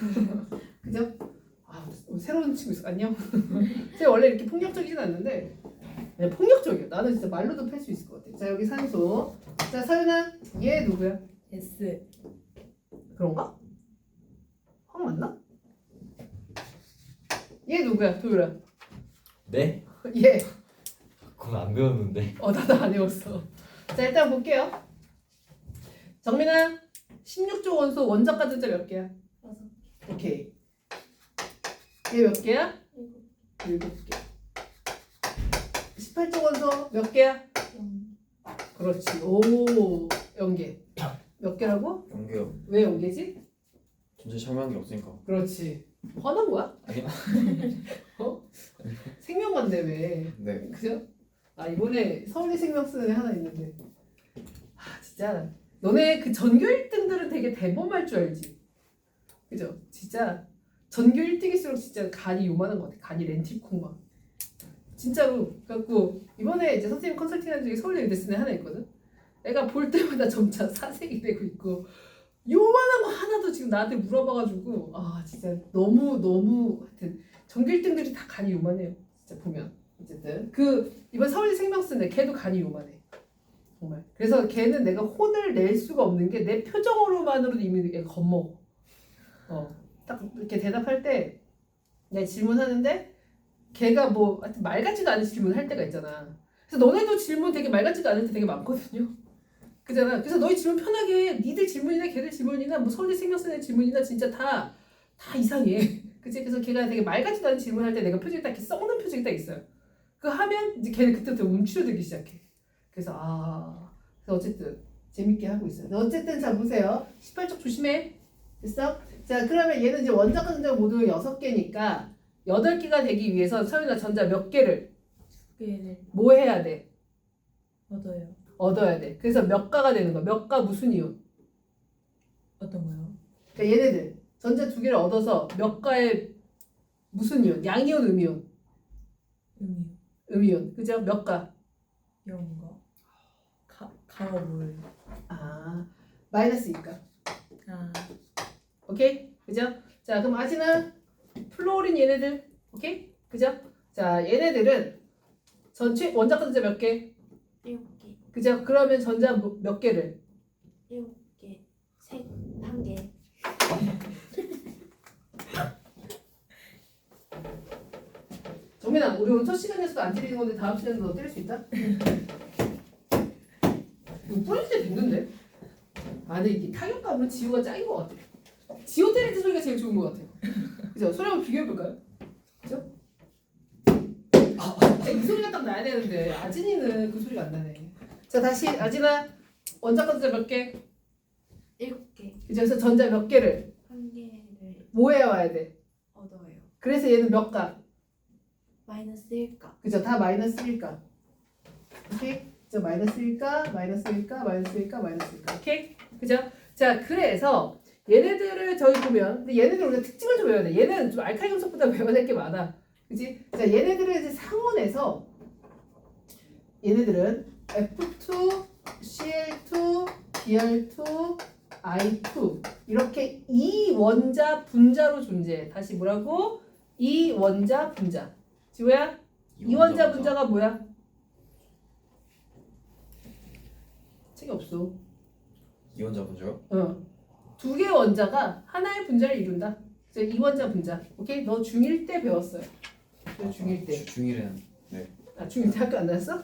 그죠? 새로운 친구 있어. 안녕. 제가 원래 이렇게 폭력적이진 않는데 네, 폭력적이야. 나는 진짜 말로도 팰 수 있을 것 같아. 자 여기 산소. 자 서윤아 얘 누구야? S. 그런가? 황 맞나? 얘 누구야? 도율아. 네? 얘. 그건 안 배웠는데. 나도 안 외웠어. 자 일단 볼게요. 정민아 16조 원소 원적 가전자 몇 개야? 5. 오케이. 얘 몇 개야? 7개. 18조 원소 몇 개야? 그렇지. 오 0개. 몇 개라고? 연계요. 왜 0개지? 전체 설명한 게 없으니까. 그렇지. 화난 거야? 아니요. 생명관대 왜? 네. 그죠? 이번에 서울대 생명 쓰는 애 하나 있는데 진짜 너네 그 전교 1등들은 되게 대범할 줄 알지? 그죠? 진짜 전교 1등일수록 진짜 간이 요만한 것 같아. 간이 렌틸콩 막 진짜로. 그래갖고 이번에 이제 선생님 컨설팅하는 중에 서울대 의대 쓰는 애 하나 있거든? 애가 볼 때마다 점차 사색이 되고 있고 요만한 거 하나도 지금 나한테 물어봐가지고 진짜 너무 하여튼 전교 1등들이 다 간이 요만해요. 진짜 보면 어쨌든 그 이번 서울대 생명 쓰는 애 걔도 간이 요만해. 정말. 그래서 걔는 내가 혼을 낼 수가 없는 게 내 표정으로만으로도 이미 얘가 겁먹어. 딱 이렇게 대답할 때 내가 질문하는데 걔가 뭐 하여튼 말 같지도 않은 질문을 할 때가 있잖아. 그래서 너네도 질문 되게 말 같지도 않을 때 되게 많거든요. 그잖아. 그래서 너희 질문 편하게 해. 니들 질문이나 걔들 질문이나 뭐 서울대 생명 쓰는 애 질문이나 진짜 다 이상해. 그치? 그래서 걔가 되게 말 같지도 않은 질문할 때 내가 표정이 딱 이렇게 썩는 표정이 딱 있어요. 그거 하면 이제 걔는 그때부터 움츠러들기 시작해. 그래서 어쨌든 재밌게 하고 있어요. 어쨌든 자 보세요. 18쪽 조심해. 됐어? 자 그러면 얘는 이제 원자과 전자 모두 6개니까 8개가 되기 위해서 서윤아 전자 몇 개를 개를 뭐 해야 돼? 얻어요. 얻어야 돼. 그래서 몇 가가 되는 거야. 몇 가 무슨 이온? 어떤 거요? 그러니까 얘네들 전자 2개를 얻어서 몇 가의 무슨 이온? 양이온, 음이온? 음이요. 음이온. 그죠? 몇 가? 영가. 가가 뭐예요? 마이너스 2가. 아 오케이? 그죠? 자, 그럼 아시나? 플로린 얘네들. 오케이? 그죠? 자, 얘네들은 전체 원자과 전자 몇 개? 7개. 그죠? 그러면 전자 몇 개를? 7개. 1개. 정민아, 우리 오늘 첫 시간에서도 안 때리는 건데 다음 시간에 너 때릴 수 있다? 이거 뿌릴 때 됐는데? 근데 이게 타격감은 지호가 짱인 것 같아. 지호 때릴 때 소리가 제일 좋은 것 같아요. 그죠? 소리 한번 비교해볼까요? 그죠? 이 소리가 딱 나야 되는데 아진이는 그 소리가 안 나네. 자 다시 아진아 원자과 전자 몇 개? 7개. 그죠? 그래서 전자 몇 개를 1개를 뭐 해와야 돼? 얻어요. 그래서 얘는 몇 가? 마이너스 1가. 그죠? 다 마이너스 1가. 오케이? 그죠? 마이너스 1가, 마이너스 1가, 마이너스 1가, 마이너스 1가. 오케이? 그죠? 자 그래서 얘네들을 저희 보면 근데 얘네들 우리가 특징을 좀 외워야 돼. 얘는 좀 알칼리 금속보다 외워야 될 게 많아. 그지? 자 얘네들은 이제 상온에서 얘네들은 F2, Cl2, Br2, I2 이렇게 이원자 분자로 존재해. 다시 뭐라고? 이원자 분자. 지호야? 이원자 분자가 뭐야? 책이 없어. 이원자 분자요? 두 개의 원자가 하나의 분자를 이룬다. 그래서 이원자 분자. 오케이? 너 중1 때 배웠어요. 너 중1 때. 중1에는 중1 때 학교 안 다녔어?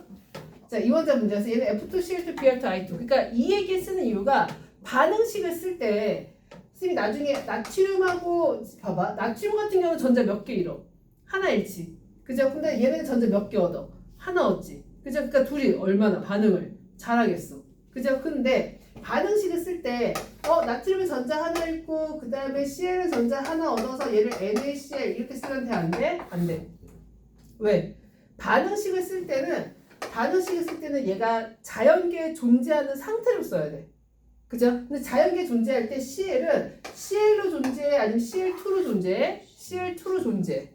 자, 이원자 분자에서 얘는 F2, Cl2, Br2, I2. 그러니까 이 얘기 쓰는 이유가 반응식을 쓸 때 쌤이 나중에 나트륨하고 봐봐. 나트륨 같은 경우는 전자 몇 개 잃어? 하나 잃지. 그죠? 근데 얘는 전자 몇 개 얻어? 하나 얻지. 그죠? 그러니까 둘이 얼마나 반응을 잘하겠어. 그죠? 근데 반응식을 쓸 때 나트륨은 전자 하나 있고 그 다음에 Cl은 전자 하나 얻어서 얘를 NaCl 이렇게 쓰면 돼? 안 돼? 안 돼. 왜? 반응식을 쓸 때는 얘가 자연계에 존재하는 상태로 써야 돼. 그죠? 근데 자연계에 존재할 때 Cl은 Cl로 존재해 아니면 Cl2로 존재해? Cl2로 존재해.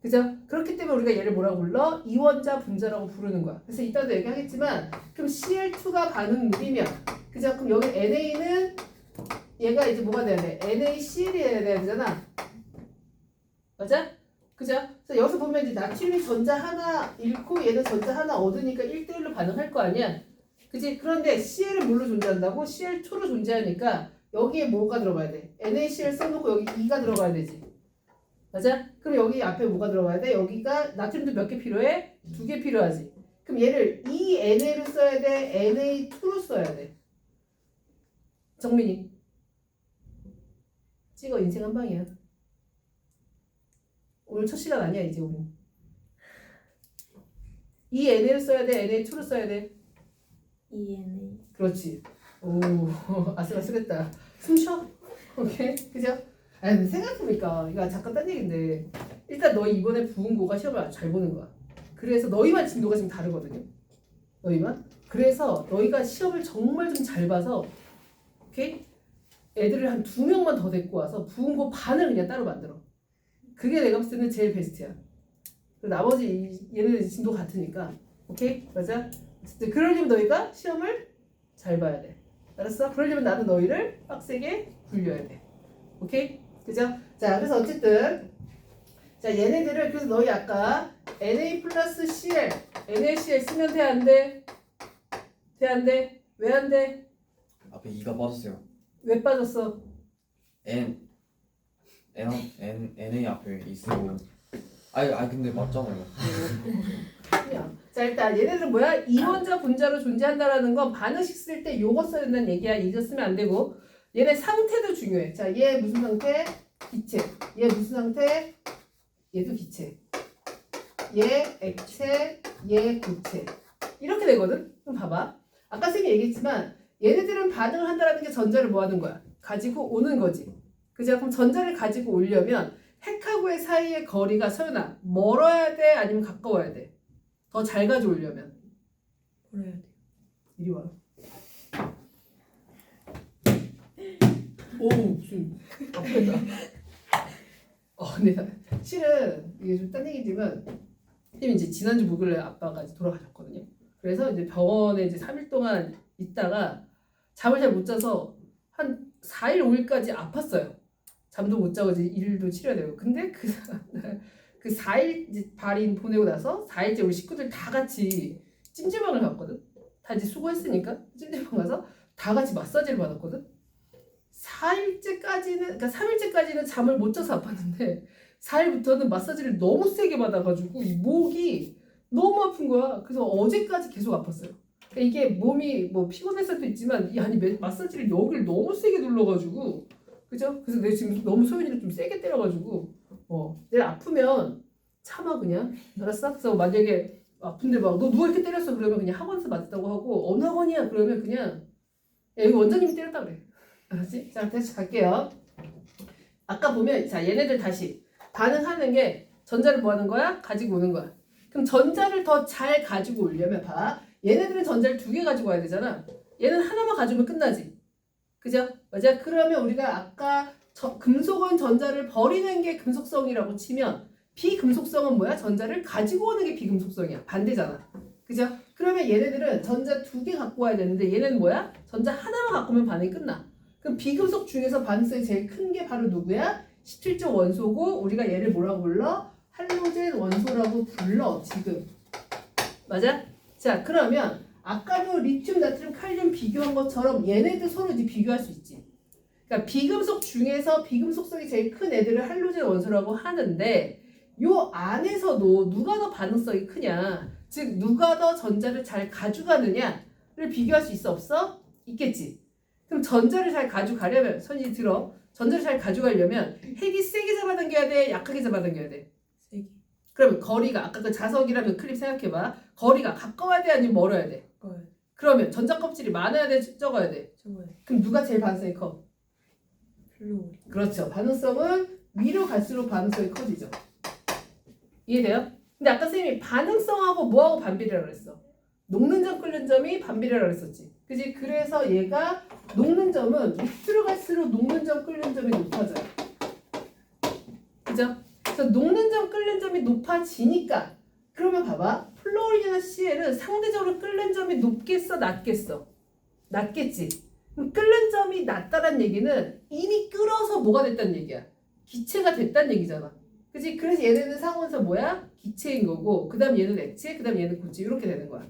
그죠? 그렇기 때문에 우리가 얘를 뭐라고 불러? 이원자 분자라고 부르는 거야. 그래서 이따도 얘기하겠지만 그럼 Cl2가 반응물이면 그죠? 그럼 여기 NA는 얘가 이제 뭐가 돼야 돼? NaCl이 돼야 되잖아. 맞아? 그죠? 그래서 여기서 보면 이제 나트륨이 전자 하나 잃고 얘는 전자 하나 얻으니까 1대1로 반응할 거 아니야? 그지? 그런데 Cl은 뭘로 존재한다고? Cl2로 존재하니까 여기에 뭐가 들어가야 돼? NaCl 써놓고 여기 2가 들어가야 되지. 맞아? 그럼 여기 앞에 뭐가 들어가야 돼? 여기가 나트륨도 몇 개 필요해? 2개 필요하지. 그럼 얘를 ENA로 써야 돼? Na2로 써야 돼? 정민이 찍어. 인생 한 방이야. 오늘 첫 시간 아니야 이제 우리. ENA로 써야 돼? Na2로 써야 돼? ENA. 그렇지. 오 아슬아슬했다. 숨 쉬어. 오케이. 그죠? 아니 생각해보니까 이거 잠깐 딴 얘기인데 일단 너희 이번에 부은고가 시험을 아주 잘 보는 거야. 그래서 너희만 진도가 지금 다르거든요. 너희만. 그래서 너희가 시험을 정말 좀 잘 봐서 오케이? 애들을 한 2명만 더 데리고 와서 부은고 반을 그냥 따로 만들어. 그게 내가 봤을 때는 제일 베스트야. 나머지 얘네들 진도 같으니까. 오케이? 맞아? 어쨌든 그러려면 너희가 시험을 잘 봐야 돼. 알았어? 그러려면 나는 너희를 빡세게 굴려야 돼. 오케이? 그죠? 자, 그래서 어쨌든 자 얘네들을 그래서 너희 아까 Na 플러스 Cl, NaCl 쓰면 돼? 안 돼? 돼? 안 돼? 왜 안 돼? 앞에 2가 빠졌어요. 왜 빠졌어? NA 앞에 있으면 아니 근데 맞잖아요. 그냥. 자 일단 얘네들은 뭐야? 이원자 분자로 존재한다라는 건 반응식 쓸 때 요거 써야 된다는 얘기야. 이거 쓰면 안 되고 얘네 상태도 중요해. 자 얘 무슨 상태? 기체. 얘 무슨 상태? 얘도 기체. 얘 액체, 얘 고체. 이렇게 되거든. 그럼 봐봐. 아까 쌤이 얘기했지만 얘네들은 반응을 한다라는 게 전자를 뭐 하는 거야? 가지고 오는 거지. 그죠? 그럼 전자를 가지고 오려면 핵하고의 사이의 거리가 서연아 멀어야 돼? 아니면 가까워야 돼? 더 잘 가져오려면 뭐라 해야 돼? 이리 와. 오 무슨 아프겠다. 근데 실은 이게 좀 딴 얘기지만 쌤이 이제 지난주 목요일에 아빠가 이제 돌아가셨거든요. 그래서 이제 병원에 이제 3일 동안 있다가 잠을 잘 못 자서 한 4일 5일까지 아팠어요. 잠도 못 자고 이제 일도 치러야 되고. 근데 그 4일 이제 발인 보내고 나서 4일째 우리 식구들 다 같이 찜질방을 갔거든. 다 이제 수고했으니까 찜질방 가서 다 같이 마사지를 받았거든. 4일째까지는 그러니까 3일째까지는 잠을 못 자서 아팠는데 4일부터는 마사지를 너무 세게 받아가지고 이 목이 너무 아픈 거야. 그래서 어제까지 계속 아팠어요. 그러니까 이게 몸이 뭐 피곤했을 수도 있지만 마사지를 여기를 너무 세게 눌러가지고 그죠? 그래서 내가 지금 너무 소연이를 좀 세게 때려가지고 내가 아프면 참아 그냥 알았어? 그래서 만약에 아픈데 막 너 누가 이렇게 때렸어 그러면 그냥 학원에서 맞았다고 하고 어느 학원이야 그러면 그냥 야, 여기 원장님이 때렸다 그래. 알았지? 자 다시 갈게요. 아까 보면 자 얘네들 다시 반응하는 게 전자를 뭐 하는 거야? 가지고 오는 거야. 그럼 전자를 더 잘 가지고 오려면 봐. 얘네들은 전자를 2개 가지고 와야 되잖아. 얘는 하나만 가지고면 끝나지. 그죠? 맞아? 그러면 우리가 아까 금속은 전자를 버리는 게 금속성이라고 치면 비금속성은 뭐야? 전자를 가지고 오는 게 비금속성이야. 반대잖아. 그죠? 그러면 얘네들은 전자 2개 갖고 와야 되는데 얘는 뭐야? 전자 하나만 갖고 오면 반응이 끝나. 그럼 비금속 중에서 반응성이 제일 큰 게 바로 누구야? 17조 원소고 우리가 얘를 뭐라고 불러? 할로젠 원소라고 불러 지금. 맞아? 자 그러면 아까도 리튬, 나트륨, 칼륨 비교한 것처럼 얘네들 서로 이제 비교할 수 있지. 그러니까 비금속 중에서 비금속성이 제일 큰 애들을 할로젠 원소라고 하는데 요 안에서도 누가 더 반응성이 크냐, 즉 누가 더 전자를 잘 가져가느냐를 비교할 수 있어 없어? 있겠지. 그럼 전자를 잘 가져가려면 선이 들어. 전자를 잘 가져가려면 핵이 세게 잡아당겨야 돼? 약하게 잡아당겨야 돼? 세게. 그러면 거리가 아까 그 자석이라면 클립 생각해봐. 거리가 가까워야 돼? 아니면 멀어야 돼? 가까워요. 그러면 전자 껍질이 많아야 돼? 적어야 돼? 적어요. 그럼 누가 제일 반응성이 커? 플로리. 그렇죠. 반응성은 위로 갈수록 반응성이 커지죠. 이해돼요? 근데 아까 쌤이 반응성하고 뭐하고 반비례라고 그랬어? 녹는 점 끓는 점이 반비례라고 그랬었지. 그지? 그래서 얘가 녹는 점은 밑으로 갈수록 녹는 점 끓는 점이 높아져요. 그죠? 그래서 녹는 점 끓는 점이 높아지니까 그러면 봐봐. 플로린이나 CL은 상대적으로 끓는 점이 높겠어? 낮겠어? 낮겠지. 그럼 끓는 점이 낮다는 얘기는 이미 끓어서 뭐가 됐다는 얘기야? 기체가 됐다는 얘기잖아. 그치? 그래서 얘네는 상온에서 뭐야? 기체인 거고 그 다음 얘는 액체, 그 다음 얘는 고체 이렇게 되는 거야.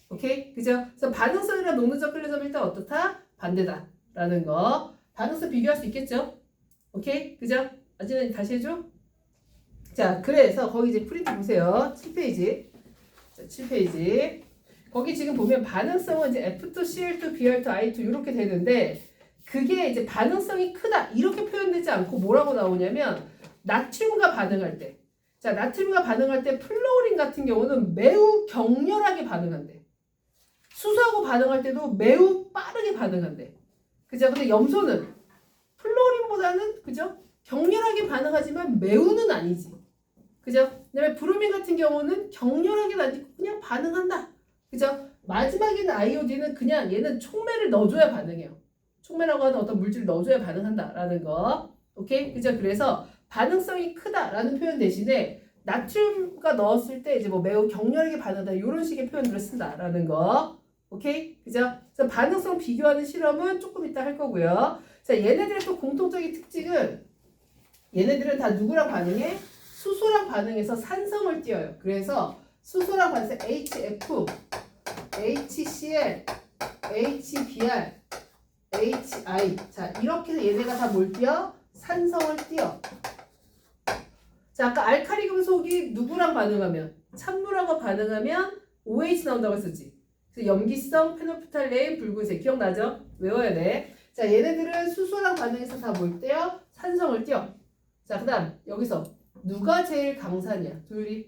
오케이? 그죠? 그래서 반응성이랑 녹는 점 끓는 점이 일단 어떻다? 반대다 라는 거. 반응성 비교할 수 있겠죠? 오케이? 그죠? 아지는 다시 해줘. 자, 그래서 거기 이제 프린트 보세요. 7페이지. 자, 7페이지. 거기 지금 보면 반응성은 이제 F2CL2 Br2I2 이렇게 되는데 그게 이제 반응성이 크다 이렇게 표현되지 않고 뭐라고 나오냐면 나트륨과 반응할 때, 자 나트륨과 반응할 때 플로린 같은 경우는 매우 격렬하게 반응한대. 수소하고 반응할 때도 매우 빠르게 반응한대. 그죠? 근데 염소는 플로린보다는 그죠? 격렬하게 반응하지만 매우는 아니지. 그죠? 그다음에 브로민 같은 경우는 격렬하게는 아니고 그냥 반응한다. 그죠? 마지막에는 아이오딘은 그냥 얘는 촉매를 넣어줘야 반응해요. 촉매라고 하는 어떤 물질을 넣어줘야 반응한다라는 거. 오케이? 그죠? 그래서 반응성이 크다라는 표현 대신에 나트륨과 넣었을 때 이제 뭐 매우 격렬하게 반응한다 이런 식의 표현들을 쓴다라는 거. 오케이? 그죠? 그래서 반응성 비교하는 실험은 조금 이따 할 거고요. 자, 얘네들의 또 공통적인 특징은 얘네들은 다 누구랑 반응해? 수소랑 반응해서 산성을 띄어요. 그래서 수소랑 반응해서 HF, HCl, HBr, HI. 자, 이렇게 해서 얘네가 다 뭘 띄어? 산성을 띄어. 자, 아까 알카리 금속이 누구랑 반응하면? 찬물하고 반응하면 OH 나온다고 했었지. 그래서 염기성, 페놀프탈레인, 붉은색. 기억나죠? 외워야 돼. 자, 얘네들은 수소랑 반응해서 다 뭘 띄어? 산성을 띄어. 자, 그 다음 여기서 누가 제일 강산이야? 둘이?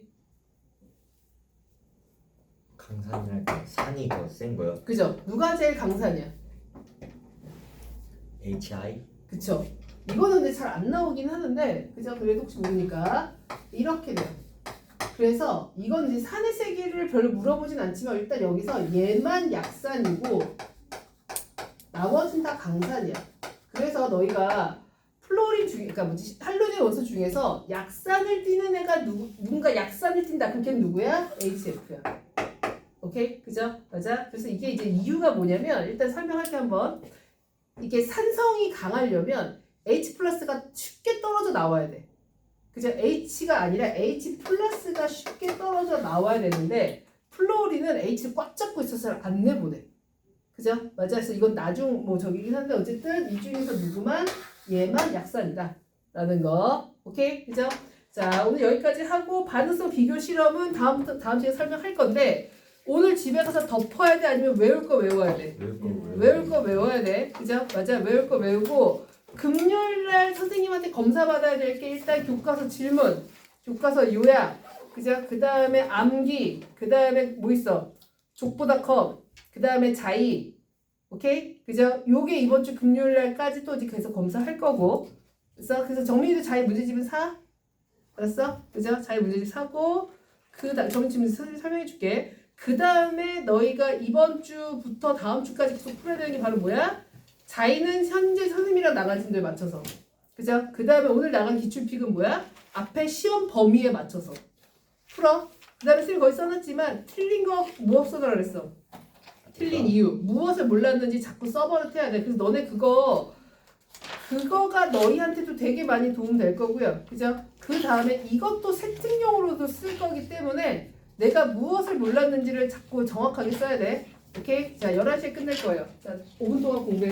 강산이랄까 산이 더 센 거요? 그죠? 누가 제일 강산이야? HI? 그쵸? 이거는 근데 잘 안 나오긴 하는데, 그죠? 그래도 혹시 모르니까 이렇게 돼요. 그래서 이건 이제 산의 세기를 별로 물어보진 않지만 일단 여기서 얘만 약산이고 나머지는 다 강산이야. 그래서 너희가 플로린 중에, 그러니까 뭐지, 할로겐 원소 중에서 약산을 띠는 애가 누군가 약산을 띈다. 그게 누구야? HF야. 오케이? 그죠? 맞아? 그래서 이게 이제 이유가 뭐냐면 일단 설명할게 한번. 이게 산성이 강하려면 H 플러스가 쉽게 떨어져 나와야 돼. 그죠? H가 아니라 H 플러스가 쉽게 떨어져 나와야 되는데 플로린은 H를 꽉 잡고 있어서 안 내보내. 그죠? 맞아. 그래서 이건 나중 뭐 저기긴 한데 어쨌든 이 중에서 누구만 얘만 약산이다 라는 거. 오케이? 그죠? 자, 오늘 여기까지 하고 반응성 비교 실험은 다음 주에 설명할 건데 오늘 집에 가서 덮어야 돼? 아니면 외울 거 외워야 돼? 외울 거 외워야 돼. 그죠? 맞아. 외울 거 외우고 금요일날 선생님한테 검사 받아야 될 게 일단 교과서 질문, 교과서 요약, 그죠? 그 다음에 암기, 그 다음에 뭐 있어? 족보다 컵, 그 다음에 자의, 오케이? 그죠? 요게 이번 주 금요일날까지 또 이제 계속 검사할 거고, 그래서 정민이도 자의 문제집은 사? 알았어? 그죠? 자의 문제집 사고, 정민이 설명해 줄게. 그 다음에 너희가 이번 주부터 다음 주까지 계속 풀어야 되는 게 바로 뭐야? 자의는 현재 선생님이랑 나간 팀들 맞춰서. 그죠? 그 다음에 오늘 나간 기출픽은 뭐야? 앞에 시험 범위에 맞춰서 풀어. 그 다음에 선생님 거기 써놨지만 틀린 거 무엇 써달라 그랬어? 틀린 이유. 무엇을 몰랐는지 자꾸 써버릇해야 돼. 그래서 너네 그거가 너희한테도 되게 많이 도움 될 거고요. 그죠? 그 다음에 이것도 세팅용으로도 쓸 거기 때문에 내가 무엇을 몰랐는지를 자꾸 정확하게 써야 돼. 오케이? 자, 11시에 끝낼 거예요. 자, 5분 동안 공부해.